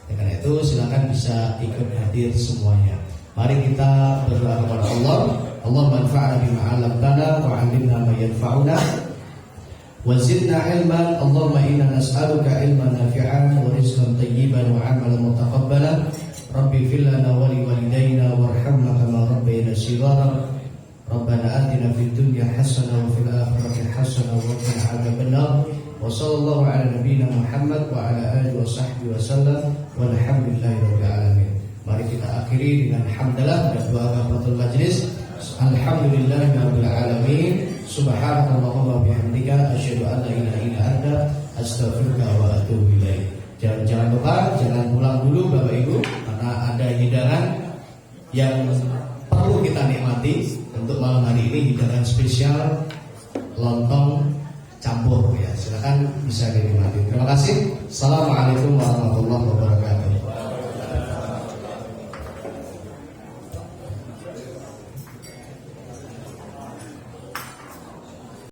Ya, karena itu silakan bisa ikut hadir semuanya. Mari kita berdoa kepada Allah. Allah manfa'na bima 'allamtana wa 'allimna ma yanfa'una wa zidna 'ilman. Allahumma inna nas'aluka 'ilman nafi'an wa rizqan thayyiban wa 'amalan mutaqabbalan. Rabbi fil lana wa li walidayna warhamna kama rabbayana shighara. Rabbana atina fid dunya hasanah wa fil akhirati hasanah wa qina adzabannar. Wa sallallahu ala nabiyyina Muhammad wa ala alihi wa sahbihi wa sallam walhamdulillahi rabbil alamin. Mari kita akhiri dengan hamdalah dan doa kafaratul majlis. Alhamdulillahi rabbil alamin. Subhanakallahumma wa bihamdika asyhadu an la ilaha illa anta astaghfiruka wa atubu ilaik. Jangan lupa, jangan pulang dulu Bapak Ibu, karena ada hidangan yang perlu kita nikmati. Untuk malam hari ini hidangan spesial lontong campur, ya. Silakan bisa dinikmati. Terima kasih. Assalamualaikum warahmatullahi wabarakatuh.